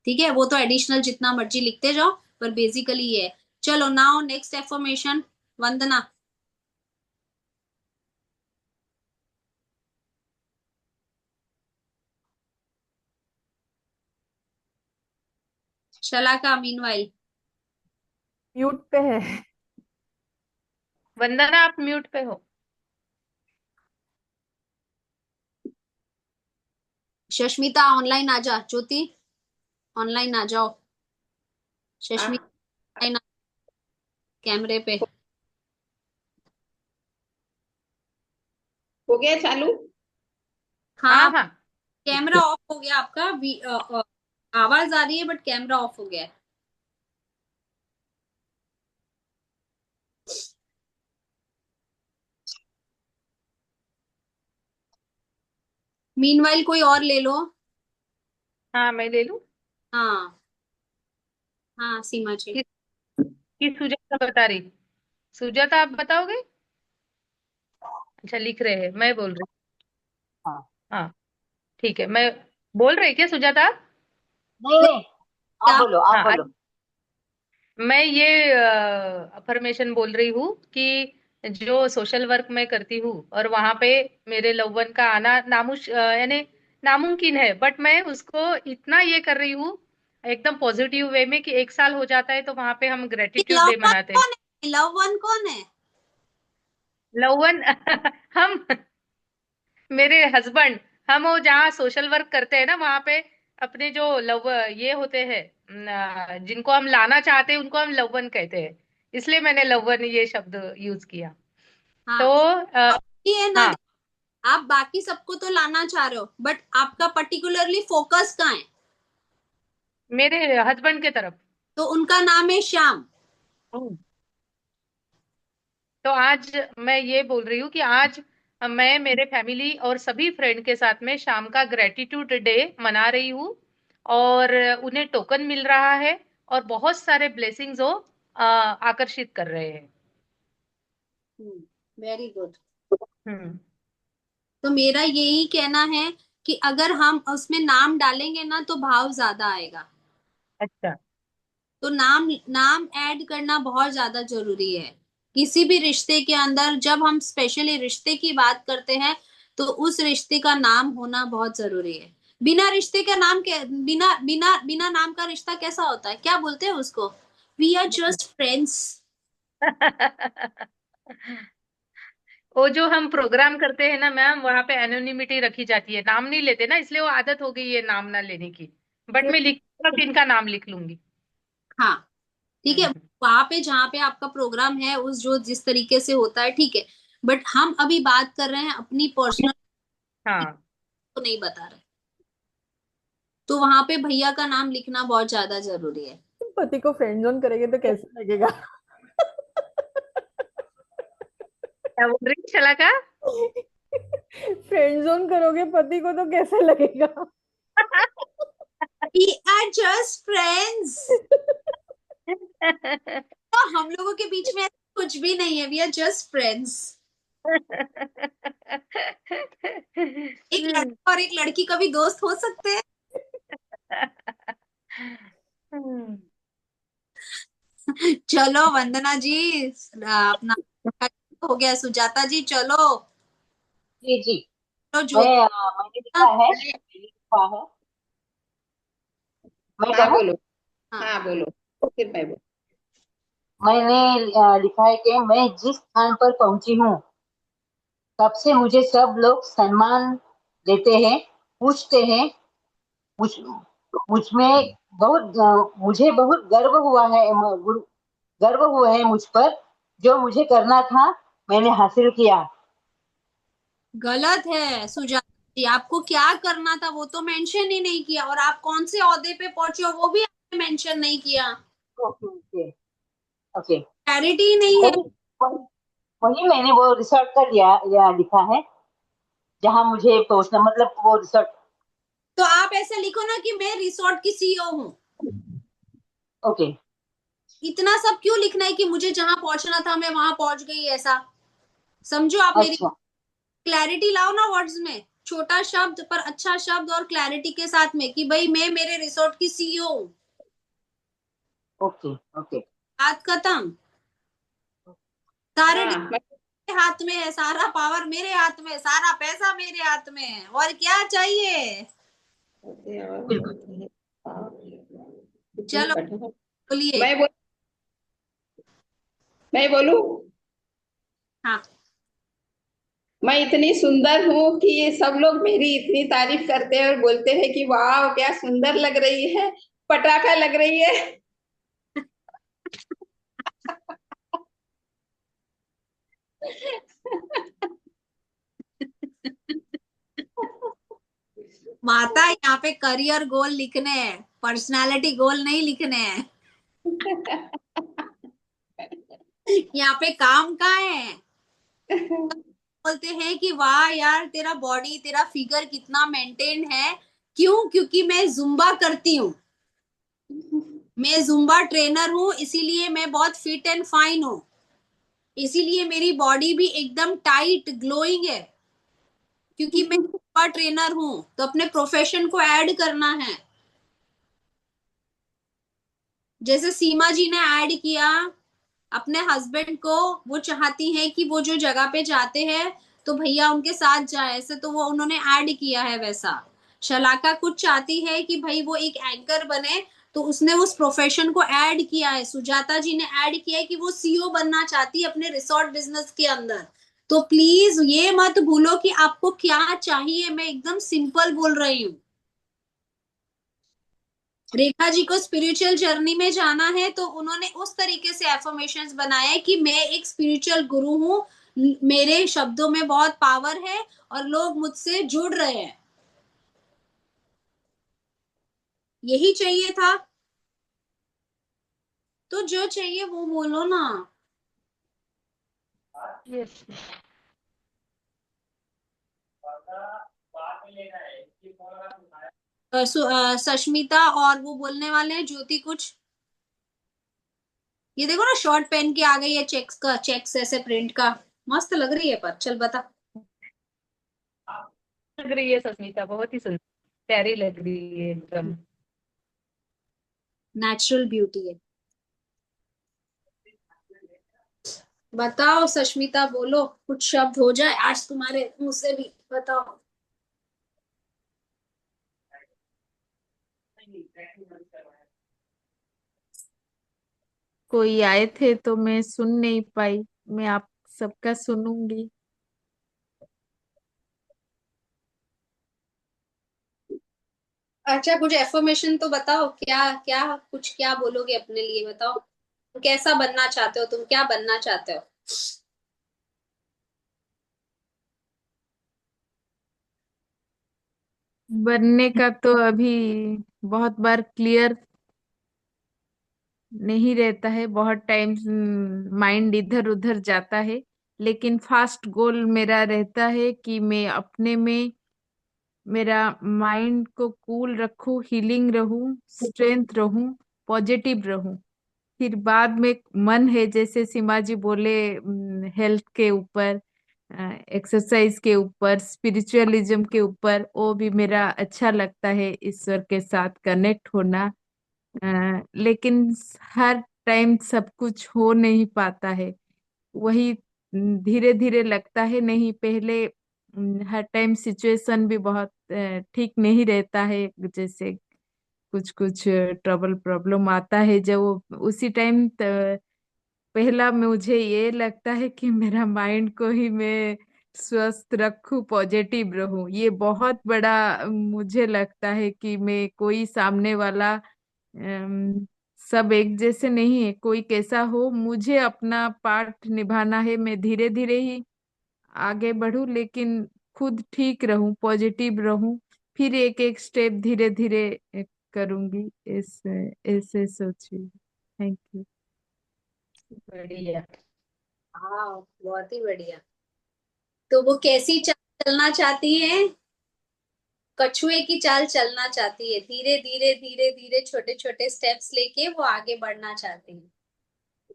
ठीक है, वो तो एडिशनल जितना मर्जी लिखते जाओ, पर बेसिकली ये है। चलो नाउ नेक्स्ट एफर्मेशन। वंदना। शलाका मीनवाइल। म्यूट पे है। वंदना आप म्यूट पे हो। शष्मिता ऑनलाइन आ जा। ज्योति ऑनलाइन आ जाओ। शष्मिता ऑनलाइन कैमरे पे। हो गया चालू। हाँ हाँ, हाँ। कैमरा ऑफ हो गया आपका भी। आवाज आ रही है बट कैमरा ऑफ हो गया है। मीनवाइल कोई और ले लो। हाँ मैं ले लूं। हाँ हाँ, सीमा जी। किस किस सुजाता बता रही? सुजाता आप बताओगे? अच्छा लिख रहे हैं, मैं बोल रही। हाँ। हाँ ठीक है, मैं बोल रही क्या सुजाता आप? नहीं नहीं, नहीं, आप आप बोलो आप हाँ बोलो। मैं ये अफर्मेशन बोल रही हूँ कि जो सोशल वर्क मैं करती हूँ और वहां पे मेरे लव वन का आना यानी नामुमकिन है, बट मैं उसको इतना ये कर रही हूँ एकदम पॉजिटिव वे में कि 1 साल हो जाता है तो वहां पे हम ग्रेटिट्यूड लव डे वन मनाते हैं। कौन है? लव वन कौन है? लव वन हम मेरे हस्बैंड, हम वो जहाँ सोशल वर्क करते हैं ना वहां पे अपने जो लव ये होते हैं जिनको हम लाना चाहते हैं उनको हम लवन कहते हैं, इसलिए मैंने लवन ये शब्द यूज किया। हाँ, तो ये है ना, हाँ, आप बाकी सबको तो लाना चाह रहे हो, बट आपका पर्टिकुलरली फोकस कहाँ है? मेरे हस्बैंड के तरफ। तो उनका नाम है श्याम। तो आज मैं ये बोल रही हूँ कि आज मैं मेरे फैमिली और सभी फ्रेंड के साथ में शाम का ग्रेटिट्यूड डे मना रही हूँ, और उन्हें टोकन मिल रहा है और बहुत सारे ब्लेसिंग्स वो आकर्षित कर रहे हैं। Very good. हम्म। तो मेरा यही कहना है कि अगर हम उसमें नाम डालेंगे ना तो भाव ज्यादा आएगा। अच्छा। तो नाम नाम ऐड करना बहुत ज्यादा जरूरी है किसी भी रिश्ते के अंदर। जब हम स्पेशली रिश्ते की बात करते हैं तो उस रिश्ते का नाम होना बहुत जरूरी है। बिना रिश्ते का नाम के, बिना बिना बिना नाम का रिश्ता कैसा होता है, क्या बोलते हैं उसको? We are just friends. वो जो हम प्रोग्राम करते हैं ना मैम, वहां पे एनोनिमिटी रखी जाती है, नाम नहीं लेते ना, इसलिए वो आदत हो गई है नाम ना लेने की। बट मैं लिख बस इनका नाम लिख लूंगी। हाँ, ठीक है। हम्म। वहां पे जहाँ पे आपका प्रोग्राम है उस जो जिस तरीके से होता है, ठीक है। बट हम अभी बात कर रहे हैं अपनी पर्सनल, हाँ। को नहीं बता रहे। तो वहां पे भैया का नाम लिखना बहुत ज्यादा जरूरी है। पति को फ्रेंड जोन करेंगे तो कैसे लगेगा? क्या बोल रही चला का? फ्रेंड जोन करोगे पति को तो कैसे लगेगा? We are just friends। तो हम लोगों के बीच में ऐसा कुछ भी नहीं है, वी आर जस्ट फ्रेंड्स। एक लड़का और एक लड़की कभी दोस्त हो सकते हैं? चलो वंदना जी, अपना हो गया। सुजाता जी चलो। जी जी। तो मैं ज्योति, मैंने लिखा है, मैंने लिखा है। मैं हाँ कहूँ? बोलो। हाँ, हाँ बोलो, फिर मैं बोलो। मैंने लिखा है कि मैं जिस स्थान पर पहुंची हूँ तब से मुझे सब लोग सम्मान देते हैं, पूछते हैं। मुझ मुझ में बहुत मुझे बहुत गर्व हुआ है मुझ पर। जो मुझे करना था मैंने हासिल किया। गलत है सुजाता जी। आपको क्या करना था वो तो मेंशन ही नहीं किया, और आप कौन से ओहदे पे पहुंचे हो वो भी आपने मेंशन नहीं किया। Okay okay okay. क्लैरिटी ही नहीं है। वही वही वही मैंने वो रिसर्च कर लिया लिखा है जहां मुझे पहुंचना, मतलब वो रिसर्च। तो आप ऐसा लिखो ना कि मैं रिसोर्ट की सीईओ हूँ। ओके। इतना सब क्यों लिखना है कि मुझे जहां पहुंचना था मैं वहां पहुंच गई, ऐसा समझो आप मेरी। अच्छा। क्लैरिटी लाओ ना वर्ड्स में, छोटा शब्द पर अच्छा शब्द और क्लैरिटी के साथ में कि भाई मैं मेरे रिसोर्ट की सीईओ हूँ। Okay okay. बात खत्म। सारे हाँ मेरे हाथ में है, सारा पावर मेरे हाथ में है, सारा पैसा मेरे हाथ में है, और क्या चाहिए? चलो बोलिए। मैं बोल मैं बोलूं। हाँ, मैं इतनी सुंदर हूँ कि ये सब लोग मेरी इतनी तारीफ करते हैं और बोलते हैं कि वाह क्या सुंदर लग रही है, पटाखा लग रही है। माता यहाँ पे करियर गोल लिखने हैं, पर्सनालिटी गोल नहीं लिखने हैं। यहाँ पे काम कहाँ है? बोलते हैं कि वाह यार तेरा बॉडी तेरा फिगर कितना मेंटेन है। क्यों? क्योंकि मैं जुम्बा करती हूँ, मैं जुम्बा ट्रेनर हूँ, इसीलिए मैं बहुत फिट एंड फाइन हूँ। इसीलिए मेरी बॉडी भी एकदम टाइट ग्लोइंग है, क्योंकि मैं जुम्बा ट्रेनर हूँ। तो अपने प्रोफेशन को ऐड करना है। जैसे सीमा जी ने ऐड किया अपने हस्बैंड को, वो चाहती हैं कि वो जो जगह पे जाते हैं तो भैया उनके साथ जाए, ऐसे तो वो उन्होंने ऐड किया है। वैसा शलाका कुछ चाहती है कि भाई वो एक एंकर बने, तो उसने उस प्रोफेशन को ऐड किया है। सुजाता जी ने ऐड किया है कि वो सीईओ बनना चाहती है अपने रिसोर्ट बिजनेस के अंदर। तो प्लीज ये मत भूलो कि आपको क्या चाहिए। मैं एकदम सिंपल बोल रही हूँ। रेखा जी को स्पिरिचुअल जर्नी में जाना है तो उन्होंने उस तरीके से एफर्मेशंस बनाया है कि मैं एक स्पिरिचुअल गुरु हूँ, मेरे शब्दों में बहुत पावर है और लोग मुझसे जुड़ रहे हैं। यही चाहिए था, तो जो चाहिए वो बोलो ना। यस। सष्मिता और वो बोलने वाले हैं ज्योति कुछ। ये देखो ना, शॉर्ट पहन के आ गई है, चेक्स का, चेक्स ऐसे प्रिंट का, मस्त लग रही है। पर चल बता। लग रही है सस्मिता, बहुत ही सुंदर, प्यारी लग रही है एकदम। नेचुरल ब्यूटी है। बताओ सष्मिता, बोलो कुछ शब्द हो जाए आज तुम्हारे मुंह से भी, बताओ। कोई आए थे तो मैं सुन नहीं पाई। मैं आप सबका सुनूंगी। अच्छा, कुछ एफर्मेशन तो बताओ, क्या क्या कुछ, क्या बोलोगे अपने लिए, बताओ। तुम कैसा बनना चाहते हो, तुम क्या बनना चाहते हो? बनने का तो अभी बहुत बार क्लियर नहीं रहता है, बहुत टाइम माइंड इधर उधर जाता है। लेकिन फास्ट गोल मेरा रहता है कि मैं अपने में मेरा माइंड को कूल रखूं, हीलिंग रहूं, स्ट्रेंथ रहूं, पॉजिटिव रहूं। फिर बाद में मन है, जैसे सीमा जी बोले, हेल्थ के ऊपर, एक्सरसाइज के ऊपर, स्पिरिचुअलिज्म के ऊपर, वो भी मेरा अच्छा लगता है, ईश्वर के साथ कनेक्ट होना। लेकिन हर टाइम सब कुछ हो नहीं पाता है। वही धीरे धीरे लगता है, नहीं पहले हर टाइम सिचुएशन भी बहुत ठीक नहीं रहता है। जैसे कुछ कुछ ट्रबल प्रॉब्लम आता है, जब वो उसी टाइम पहला मुझे ये लगता है कि मेरा माइंड को ही मैं स्वस्थ रखूं, पॉजिटिव रहूं। ये बहुत बड़ा मुझे लगता है कि मैं, कोई सामने वाला सब एक जैसे नहीं है, कोई कैसा हो, मुझे अपना पार्ट निभाना है। मैं धीरे धीरे ही आगे बढ़ूं, लेकिन खुद ठीक रहूं, पॉजिटिव रहूं। फिर एक एक स्टेप धीरे धीरे करूंगी। ऐसे ऐसे सोचिए। Thank you. बढ़िया। हाँ, बहुत ही बढ़िया। तो वो कैसी चाल चलना चाहती है? कछुए की चाल चलना चाहती है, धीरे धीरे धीरे धीरे छोटे छोटे स्टेप्स लेके वो आगे बढ़ना चाहती है।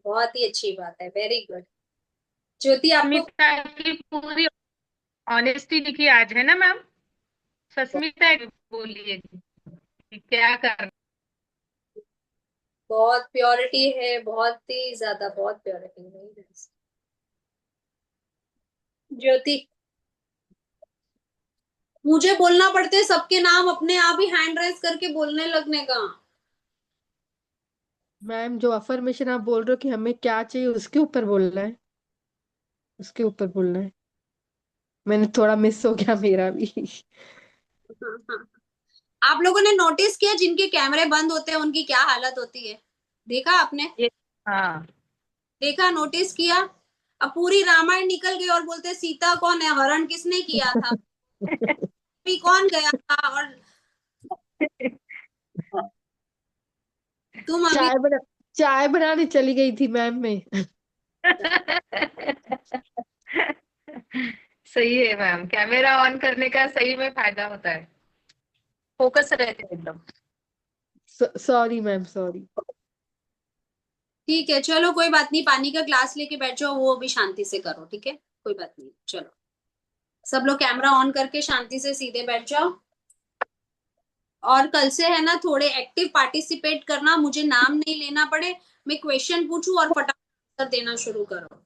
बहुत ही अच्छी बात है, वेरी गुड। ज्योति आपको। सस्मिता की पूरी ऑनेस्टी दिखी आज, है ना मैम? सस्मिता बोलिए कि क्या कर। बहुत प्योरिटी है, बहुत ही ज्यादा, बहुत प्योरिटी है। ज्योति, मुझे बोलना पड़ते सबके नाम, अपने आप ही हैंड राइज करके बोलने लगने का। मैम, जो अफर्मेशन आप बोल रहे हो कि हमें क्या चाहिए, उसके ऊपर बोलना है, उसके ऊपर बोलना है। मैंने थोड़ा मिस हो गया मेरा भी। आप लोगों ने नोटिस किया जिनके कैमरे बंद होते हैं उनकी क्या हालत होती है? देखा आपने? ये हाँ। देखा, नोटिस किया? अब पूरी रामायण निकल गई और बोलते सीता कौन है, हरण किसने किया था, भी कौन गया था, और तुम अभी। चाय बना चाय बनाने चली गई थी मैम मैं। सही है मैम, कैमरा ऑन करने का सही में फायदा होता है, फोकस रहते हैं एकदम। Sorry ma'am, sorry. ठीक है, चलो कोई बात नहीं, पानी का ग्लास लेके बैठ जाओ, वो भी शांति से करो, ठीक है, कोई बात नहीं। चलो, सब लोग कैमरा ऑन करके शांति से सीधे बैठ जाओ। और कल से है ना, थोड़े एक्टिव पार्टिसिपेट करना, मुझे नाम नहीं लेना पड़े, मैं क्वेश्चन पूछूं और फटाफट आंसर देना शुरू करो,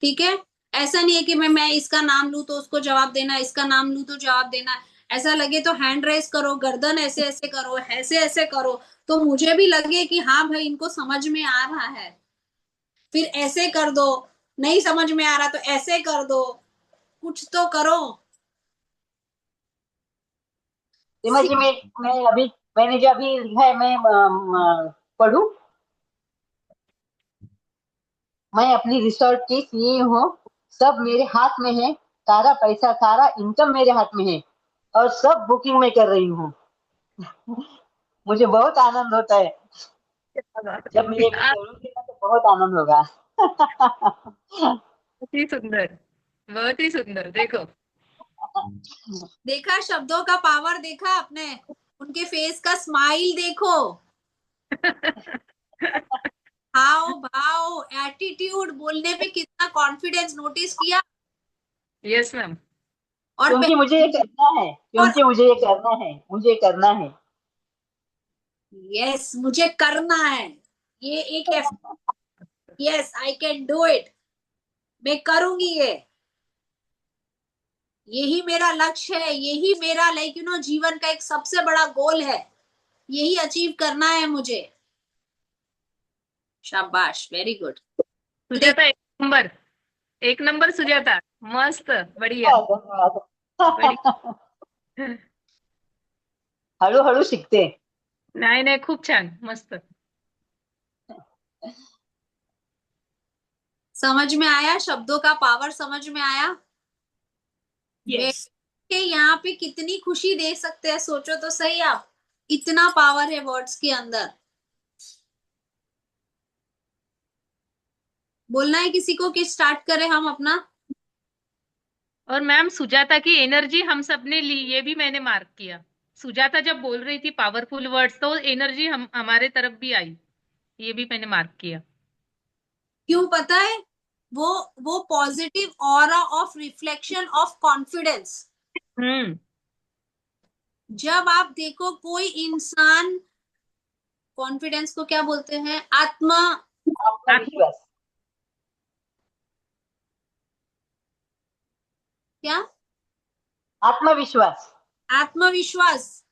ठीक है? ऐसा नहीं है कि मैं इसका नाम लूं तो उसको जवाब देना, इसका नाम लूं तो जवाब देना। ऐसा लगे तो हैंड रेस करो, गर्दन ऐसे ऐसे करो, ऐसे ऐसे करो, तो मुझे भी लगे कि हाँ भाई इनको समझ में आ रहा है। फिर ऐसे कर दो, नहीं समझ में आ रहा तो ऐसे कर दो, कुछ तो करो। सीमा जी, मैं अभी मैंने जो अभी लिखा है मैं पढ़ूं। मैं अपनी रिसोर्ट की सीईओ हूँ, सब मेरे हाथ में है, सारा पैसा सारा इनकम मेरे हाथ में है और सब बुकिंग मैं कर रही हूँ। मुझे बहुत आनंद होता है, जब मैं ये करूंगी ना तो बहुत आनंद होगा। बहुत ही सुंदर, बहुत ही सुंदर। देखो, देखा शब्दों का पावर, देखा आपने उनके फेस का स्माइल देखो, हाव भाव, एटीट्यूड, बोलने पे कितना कॉन्फिडेंस, नोटिस किया? Yes ma'am. और क्योंकि मुझे ये करना है, और क्योंकि मुझे ये करना है, मुझे करना है। यस, मुझे करना है, ये एक yes, I can do it, मैं करूंगी ये, यही मेरा लक्ष्य है, यही मेरा जीवन का एक सबसे बड़ा गोल है, यही अचीव करना है मुझे। शाबाश, वेरी गुड। तो देख, सुजाता एक नंबर, एक नंबर सुजाता, मस्त, बढ़िया, धन्यवाद, बढ़िया। धन्यवाद। हळूहळू शिकते। नाही नाही, खूप छान, मस्त। समझ में आया शब्दों का पावर, समझ में आया? यस। के यहाँ पे कितनी खुशी दे सकते हैं, सोचो तो सही आप, इतना पावर है वर्ड्स के अंदर। बोलना है किसी को कि स्टार्ट करें हम अपना? और मैम सुजाता की एनर्जी हम सबने ली, ये भी मैंने मार्क किया। सुजाता जब बोल रही थी पावरफुल वर्ड्स, तो एनर्जी हम हमारे तरफ भी आई, ये भी मैंने मार्क किया। क्यों पता है? वो positive aura of reflection of confidence. Hmm. जब आप देखो कोई इंसान, कॉन्फिडेंस को क्या बोलते हैं? आत्म आत्मविश्वास, क्या? आत्मविश्वास। आत्मविश्वास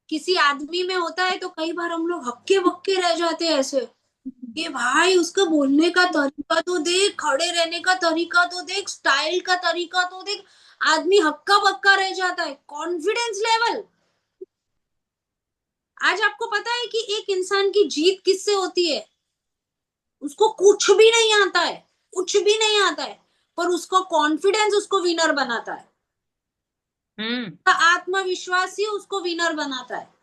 किसी आदमी में होता है तो कई बार हम लोग हक्के बक्के रह जाते हैं ऐसे, ये भाई उसका बोलने का तरीका तो देख, खड़े रहने का तरीका तो देख, स्टाइल का तरीका तो देख, आदमी हक्का बक्का रह जाता है। कॉन्फिडेंस लेवल, आज आपको पता है कि एक इंसान की जीत किससे होती है? उसको कुछ भी नहीं आता है, कुछ भी नहीं आता है, पर उसका कॉन्फिडेंस उसको विनर बनाता है, हम्म। आत्मविश्वास ही उसको विनर बनाता है।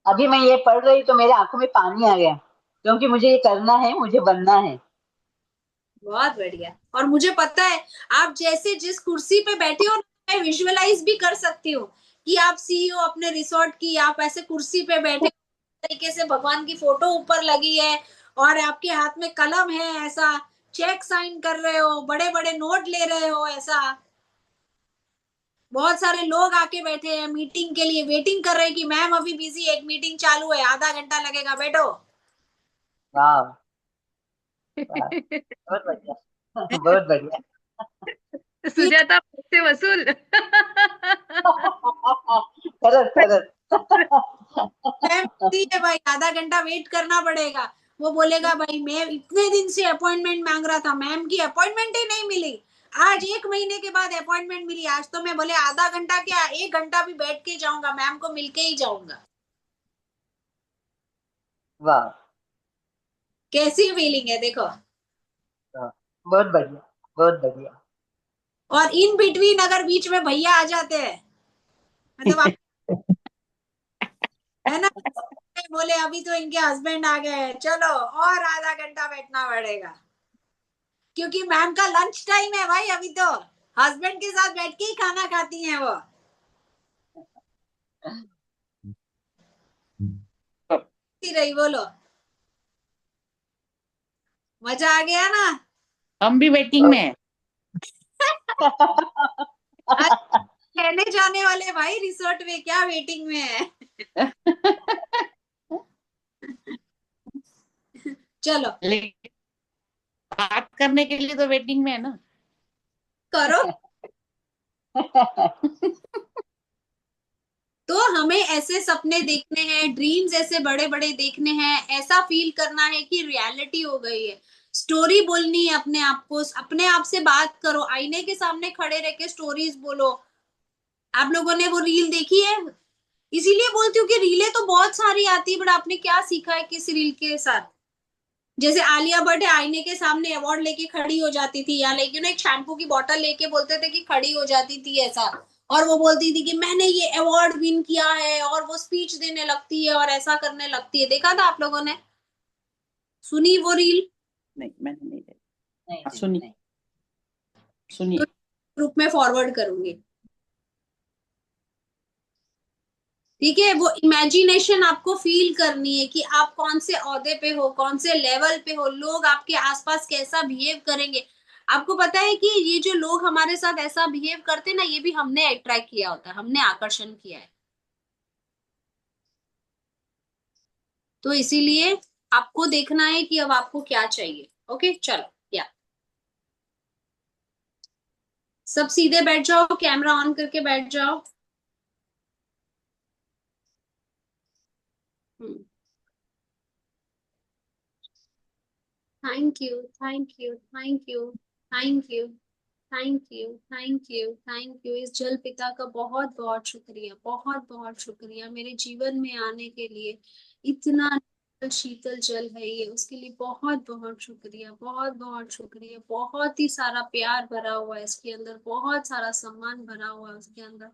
अभी मैं ये पढ़ रही तो मेरे आंखों में पानी आ गया, क्योंकि मुझे ये करना है, मुझे बनना है। बहुत बढ़िया। और मुझे पता है आप जैसे जिस कुर्सी पे बैठे हो, मैं विजुअलाइज भी कर सकती हूँ कि आप सीईओ अपने रिसोर्ट की, आप ऐसे कुर्सी पे बैठे तरीके से, भगवान की फोटो ऊपर लगी है और आपके हाथ में कलम है, ऐसा चेक साइन कर रहे हो, बड़े बड़े नोट ले रहे हो, ऐसा बहुत सारे लोग आके बैठे हैं मीटिंग के लिए, वेटिंग कर रहे हैं कि मैम अभी बिजी, एक मीटिंग चालू है, आधा घंटा लगेगा, बैठो। वाह, वाह, बहुत बढ़िया, बहुत बढ़िया। सुजाता पैसे वसूल। खरंच खरंच। मैम बिजी है भाई, आधा घंटा वेट करना पड़ेगा। वो बोलेगा भाई मैं इतने दिन से अपॉइंटमेंट मांग रहा था, मैम की अपॉइंटमेंट ही नहीं मिली, आज 1 महीने के बाद अपॉइंटमेंट मिली, आज तो मैं बोले आधा घंटा क्या 1 घंटा भी बैठ के जाऊंगा, मैम को मिलके ही जाऊंगा। वाह, कैसी फीलिंग है देखो। वाह, बहुत बढ़िया, बहुत बढ़िया। और इन बिटवीन अगर बीच में भैया आ जाते हैं, मतलब आप, है ना, बोले अभी तो इनके हस्बैंड आ गए हैं, चलो और आधा घंटा बैठना पड़ेगा, क्योंकि मैम का लंच टाइम है भाई, अभी तो हस्बैंड के साथ बैठ के ही खाना खाती हैं वो। रही बोलो, मजा आ गया ना? हम भी वेटिंग में हैं। आज कहने जाने वाले भाई रिसोर्ट में, क्या वेटिंग में है? चलो लेकिन बात करने के लिए तो वेटिंग में है ना। करो। तो हमें ऐसे सपने देखने हैं, ड्रीम्स ऐसे बड़े बड़े देखने हैं, ऐसा फील करना है कि रियलिटी हो गई है। स्टोरी बोलनी है अपने आप को, अपने आप से बात करो, आईने के सामने खड़े रह के स्टोरीज बोलो, आप लोगों ने वो रील देखी है? इसीलिए बोलती हूँ कि रीलें तो बहुत सारी आती है, बट आपने क्या सीखा है किस रील के साथ? जैसे आलिया भट्ट आईने के सामने अवार्ड लेके खड़ी हो जाती थी, या लेकिन एक शैम्पू की बोतल लेके बोलते थे कि खड़ी हो जाती थी ऐसा, और वो बोलती थी कि मैंने ये अवार्ड विन किया है, और वो स्पीच देने लगती है और ऐसा करने लगती है। देखा था आप लोगों ने? सुनी वो रील? नहीं, मैंने नहीं देखा। नहीं हाँ, नहीं सुनी, नहीं। तो सुनिए। ग्रुप में फॉरवर्ड करूंगी, ठीक है? वो इमेजिनेशन आपको फील करनी है कि आप कौन से ओहदे पे हो, कौन से लेवल पे हो, लोग आपके आसपास कैसा बिहेव करेंगे। आपको पता है कि ये जो लोग हमारे साथ ऐसा बिहेव करते हैं ना, ये भी हमने अट्रैक्ट किया होता है, हमने आकर्षण किया है। तो इसीलिए आपको देखना है कि अब आपको क्या चाहिए। ओके, चलो, या सब सीधे बैठ जाओ, कैमरा ऑन करके बैठ जाओ। Thank you, thank you, thank you, thank you, thank you, thank you, thank you. इस जल पिता का बहुत बहुत शुक्रिया, बहुत बहुत शुक्रिया मेरे जीवन में आने के लिए। इतना शीतल जल है ये, उसके लिए बहुत बहुत शुक्रिया, बहुत बहुत शुक्रिया। बहुत ही सारा प्यार भरा हुआ है इसके अंदर, बहुत सारा सम्मान भरा हुआ है उसके अंदर।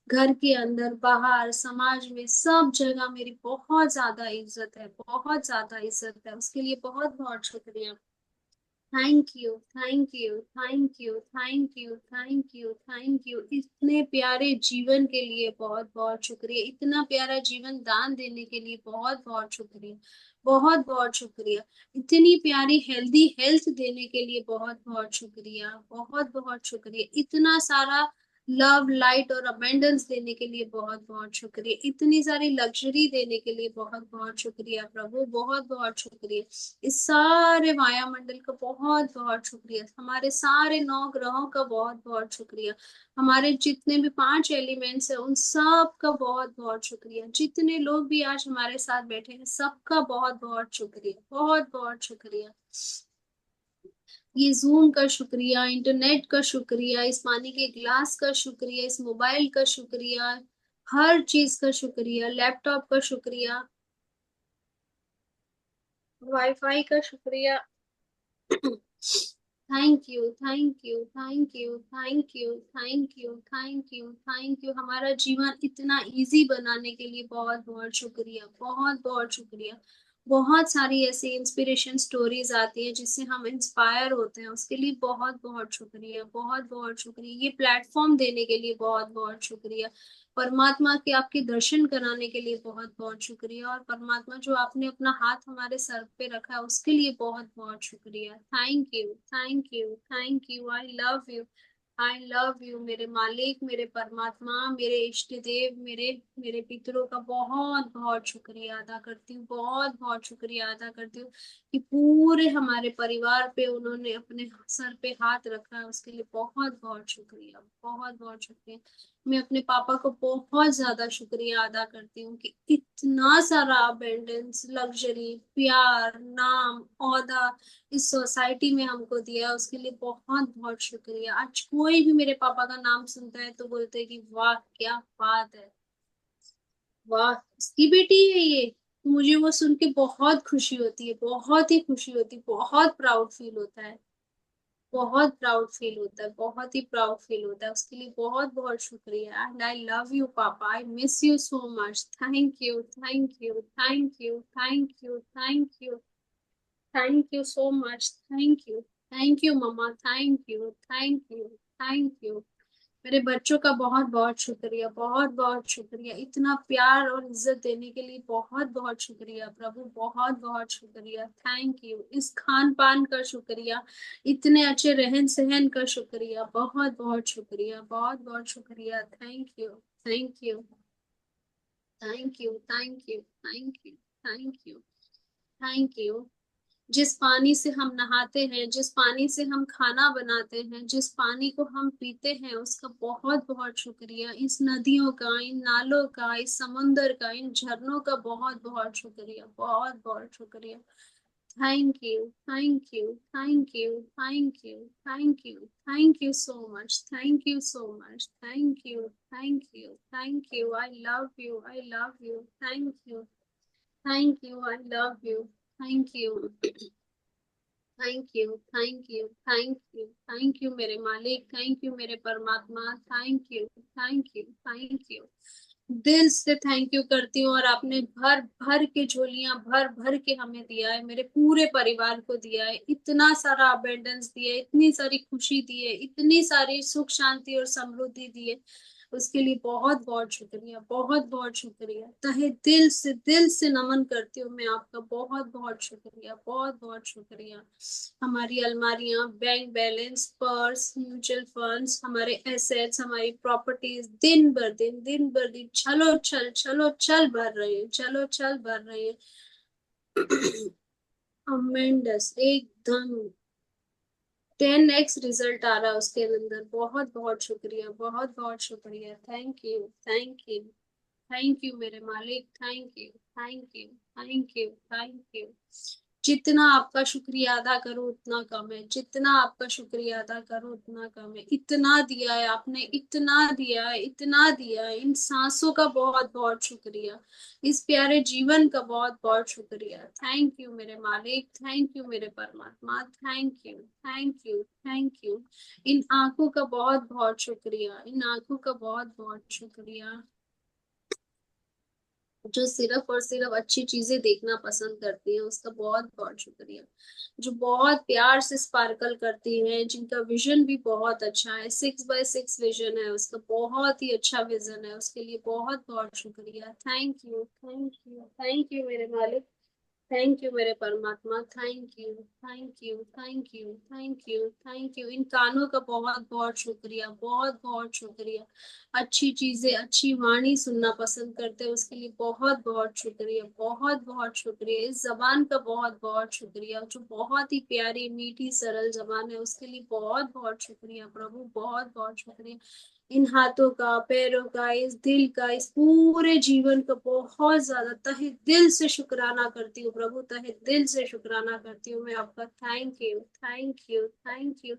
घर के अंदर, बाहर, समाज में, सब जगह मेरी बहुत ज्यादा इज्जत है, बहुत ज्यादा इज्जत है। उसके लिए बहुत बहुत शुक्रिया। Thank you, thank you, thank you, thank you, thank you, thank you. इतने प्यारे जीवन के लिए बहुत बहुत शुक्रिया, इतना प्यारा जीवन दान देने के लिए बहुत बहुत शुक्रिया, बहुत बहुत शुक्रिया। इतनी प्यारी हेल्दी हेल्थ देने के लिए बहुत बहुत शुक्रिया, बहुत बहुत शुक्रिया। इतना सारा लव, लाइट और अबेंडेंस देने के लिए बहुत बहुत शुक्रिया। इतनी सारी लग्जरी देने के लिए बहुत बहुत शुक्रिया प्रभु, बहुत बहुत शुक्रिया। इस सारे वायुमंडल का बहुत बहुत शुक्रिया, हमारे सारे 9 ग्रहों का बहुत बहुत शुक्रिया, हमारे जितने भी 5 एलिमेंट्स हैं उन सब का बहुत बहुत शुक्रिया। जितने लोग भी आज हमारे साथ बैठे हैं सबका बहुत बहुत शुक्रिया, बहुत बहुत शुक्रिया। ये जूम का शुक्रिया, इंटरनेट का शुक्रिया, इस पानी के गिलास का शुक्रिया, इस मोबाइल का शुक्रिया, हर चीज का शुक्रिया, लैपटॉप का शुक्रिया, वाईफाई का शुक्रिया। Thank you, thank you, thank you, thank you, thank you, thank you, thank you. हमारा जीवन इतना इजी बनाने के लिए बहुत बहुत शुक्रिया, बहुत बहुत शुक्रिया। बहुत सारी ऐसी इंस्पिरेशन स्टोरीज आती है जिससे हम इंस्पायर होते हैं, उसके लिए बहुत बहुत शुक्रिया, बहुत बहुत शुक्रिया। ये प्लेटफॉर्म देने के लिए बहुत बहुत शुक्रिया। परमात्मा के आपके दर्शन कराने के लिए बहुत बहुत शुक्रिया, और परमात्मा जो आपने अपना हाथ हमारे सर पे रखा है उसके लिए बहुत बहुत शुक्रिया। Thank you, thank you, thank you. I love you, I love you मेरे मालिक, मेरे परमात्मा, मेरे इष्ट देव, मेरे मेरे पितरों का बहुत बहुत शुक्रिया अदा करती हूँ, बहुत बहुत शुक्रिया अदा करती हूँ कि पूरे हमारे परिवार पे उन्होंने अपने सर पे हाथ रखा है, उसके लिए बहुत बहुत शुक्रिया, बहुत बहुत शुक्रिया। मैं अपने पापा को बहुत ज्यादा शुक्रिया अदा करती हूँ कि इतना सारा अबेंडेंस, लग्जरी, प्यार, नाम, ओहदा इस सोसाइटी में हमको दिया, उसके लिए बहुत बहुत शुक्रिया। आज कोई भी मेरे पापा का नाम सुनता है तो बोलते हैं कि वाह क्या बात है, वाह इसकी बेटी है ये। तो मुझे वो सुन के बहुत खुशी होती है, बहुत ही खुशी होती है, बहुत प्राउड फील होता है, बहुत प्राउड फील होता है, बहुत ही प्राउड फील होता है। उसके लिए बहुत बहुत शुक्रिया। एंड आई लव यू पापा, I miss you so much. Thank you, thank you, thank you, thank you, thank you, thank you so much. Thank you, thank you mamma, thank you, thank you, thank you. मेरे बच्चों का बहुत बहुत शुक्रिया, बहुत बहुत शुक्रिया। इतना प्यार और इज्जत देने के लिए बहुत बहुत शुक्रिया प्रभु, बहुत बहुत शुक्रिया। Thank you. इस खान पान का शुक्रिया, इतने अच्छे रहन सहन का शुक्रिया, बहुत बहुत शुक्रिया, बहुत बहुत शुक्रिया। Thank you, thank you, thank you, thank you, thank you, thank you, thank you. जिस पानी से हम नहाते हैं, जिस पानी से हम खाना बनाते हैं, जिस पानी को हम पीते हैं, उसका बहुत बहुत शुक्रिया। इस नदियों का, इन नालों का, इस समुंदर का, इन झरनों का बहुत बहुत शुक्रिया, बहुत बहुत शुक्रिया। Thank you, thank you, thank you, thank you, thank you, thank you so much, thank you so much, thank you, thank you, thank you. I love you, I love you, thank you, I love you, thank you, thank you, thank you, thank you, thank you मेरे मालिक, thank you मेरे परमात्मा, thank you, thank you, thank you. दिल से thank you करती हूँ। और आपने भर भर के झोलियां भर भर के हमें दिया है, मेरे पूरे परिवार को दिया है, इतना सारा अबेंडेंस दिया है, इतनी सारी खुशी दी है, इतनी सारी सुख शांति और समृद्धि दी है। उसके लिए बहुत बहुत शुक्रिया, बहुत बहुत शुक्रिया। तहे दिल से नमन करती हूँ मैं आपका। बहुत बहुत शुक्रिया, बहुत बहुत शुक्रिया। हमारी अलमारियां, bank balance, purse, mutual funds, हमारे एसेट्स, हमारी प्रॉपर्टीज दिन बर दिन, दिन बर दिन चलो चल भर रहे हैं, चलो चल भर रहे हैं। अमेंडस एकदम 10x रिजल्ट आ रहा है उसके अंदर। बहुत बहुत शुक्रिया, बहुत बहुत शुक्रिया। Thank you, thank you, thank you मेरे मालिक, thank you, thank you, thank you, thank you. जितना आपका शुक्रिया अदा करो उतना कम है, जितना आपका शुक्रिया अदा करो उतना कम है। इतना दिया है आपने, इतना दिया है, इतना दिया है। इन सांसों का बहुत बहुत शुक्रिया, इस प्यारे जीवन का बहुत बहुत शुक्रिया। थैंक यू मेरे मालिक, थैंक यू मेरे परमात्मा, thank you, thank you, thank you. इन आंखों का बहुत बहुत शुक्रिया, इन आंखों का बहुत बहुत शुक्रिया, जो सिर्फ और सिर्फ अच्छी चीजें देखना पसंद करती हैं, उसका बहुत बहुत शुक्रिया। जो बहुत प्यार से स्पार्कल करती हैं, जिनका विजन भी बहुत अच्छा है, 6x6 विजन है उसका, बहुत ही अच्छा विजन है, उसके लिए बहुत बहुत शुक्रिया। Thank you, thank you, thank you मेरे मालिक, थैंक यू मेरे परमात्मा, thank you, thank you, thank you, thank you, thank you. इन कानों का बहुत बहुत शुक्रिया, बहुत बहुत शुक्रिया। अच्छी चीजें, अच्छी वाणी सुनना पसंद करते हैं, उसके लिए बहुत बहुत शुक्रिया, बहुत बहुत शुक्रिया। इस जबान का बहुत बहुत शुक्रिया, जो बहुत ही प्यारी मीठी सरल जबान है, उसके लिए बहुत बहुत शुक्रिया प्रभु, बहुत बहुत शुक्रिया। इन हाथों का, पैरों का, इस दिल का, इस पूरे जीवन का बहुत ज्यादा तहे दिल से शुक्राना करती हूँ प्रभु, तहे दिल से शुक्राना करती हूँ मैं आपका। Thank you, thank you, thank you,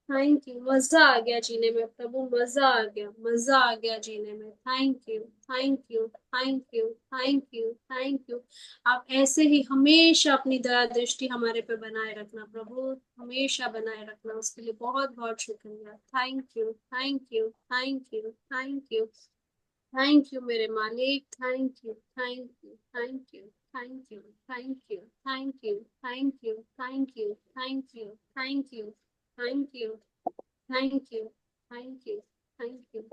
thank you. मजा आ गया जीने में प्रभु, मजा आ गया, मजा आ गया जीने में। Thank you, thank you, thank you, thank you, thank you. आप ऐसे ही हमेशा अपनी दया दृष्टि हमारे पे बनाए रखना प्रभु, हमेशा बनाए रखना, उसके लिए बहुत बहुत शुक्रिया। Thank you, thank you, thank you, thank you, thank you मेरे मालिक, thank you, thank you, thank you, thank you, thank you, thank you, thank you, thank you, thank you, thank you, thank you, thank you, thank you, thank you.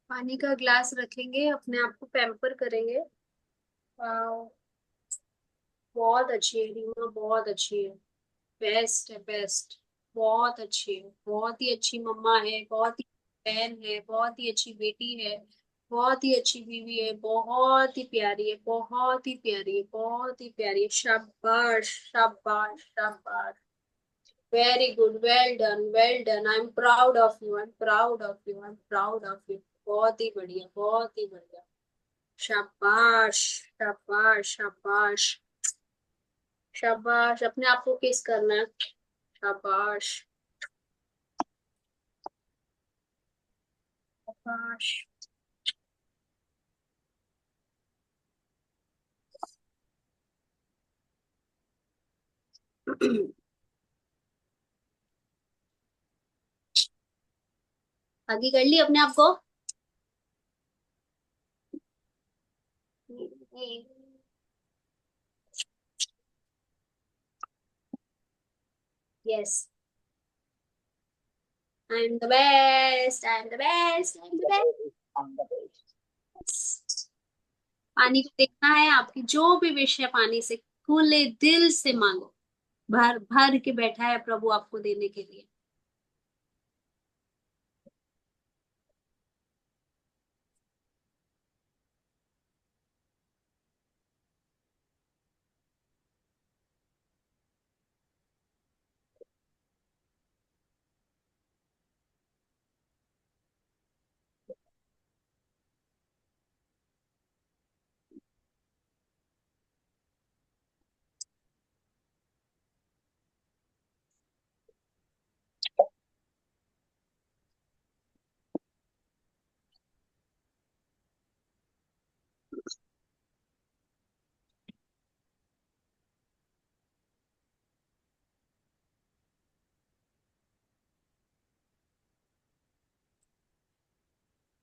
पानी का glass रखेंगे, अपने आप को pamper करेंगे। Wow, बहुत अच्छी है रीमा, बहुत अच्छी है, बेस्ट है, बेस्ट। बहुत अच्छी है, बहुत ही अच्छी मम्मा है, बहुत ही बहन है, बहुत ही अच्छी बेटी है, बहुत ही अच्छी बीवी है, बहुत ही प्यारी है, बहुत ही प्यारी है, बहुत ही प्यारी है। शाबाश, शाबाश, शाबाश। Very good, well done, well done. I am proud of you, I am proud of you, I am proud of you. बहुत ही बढ़िया, बहुत ही बढ़िया। शाबाश, शाबाश, शाबाश, शाबाश। अपने आप को किस करना है। शाबाश, शाबाश। आगे कर ली अपने आप को। Yes, I am the best, I am the best, I am the best. पानी को देखना है, आपकी जो भी विश है पानी से खुले दिल से मांगो, भर भर के बैठा है प्रभु आपको देने के लिए।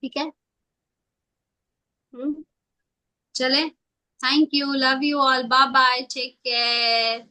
ठीक है। चले, thank you, love you all, bye bye, take care.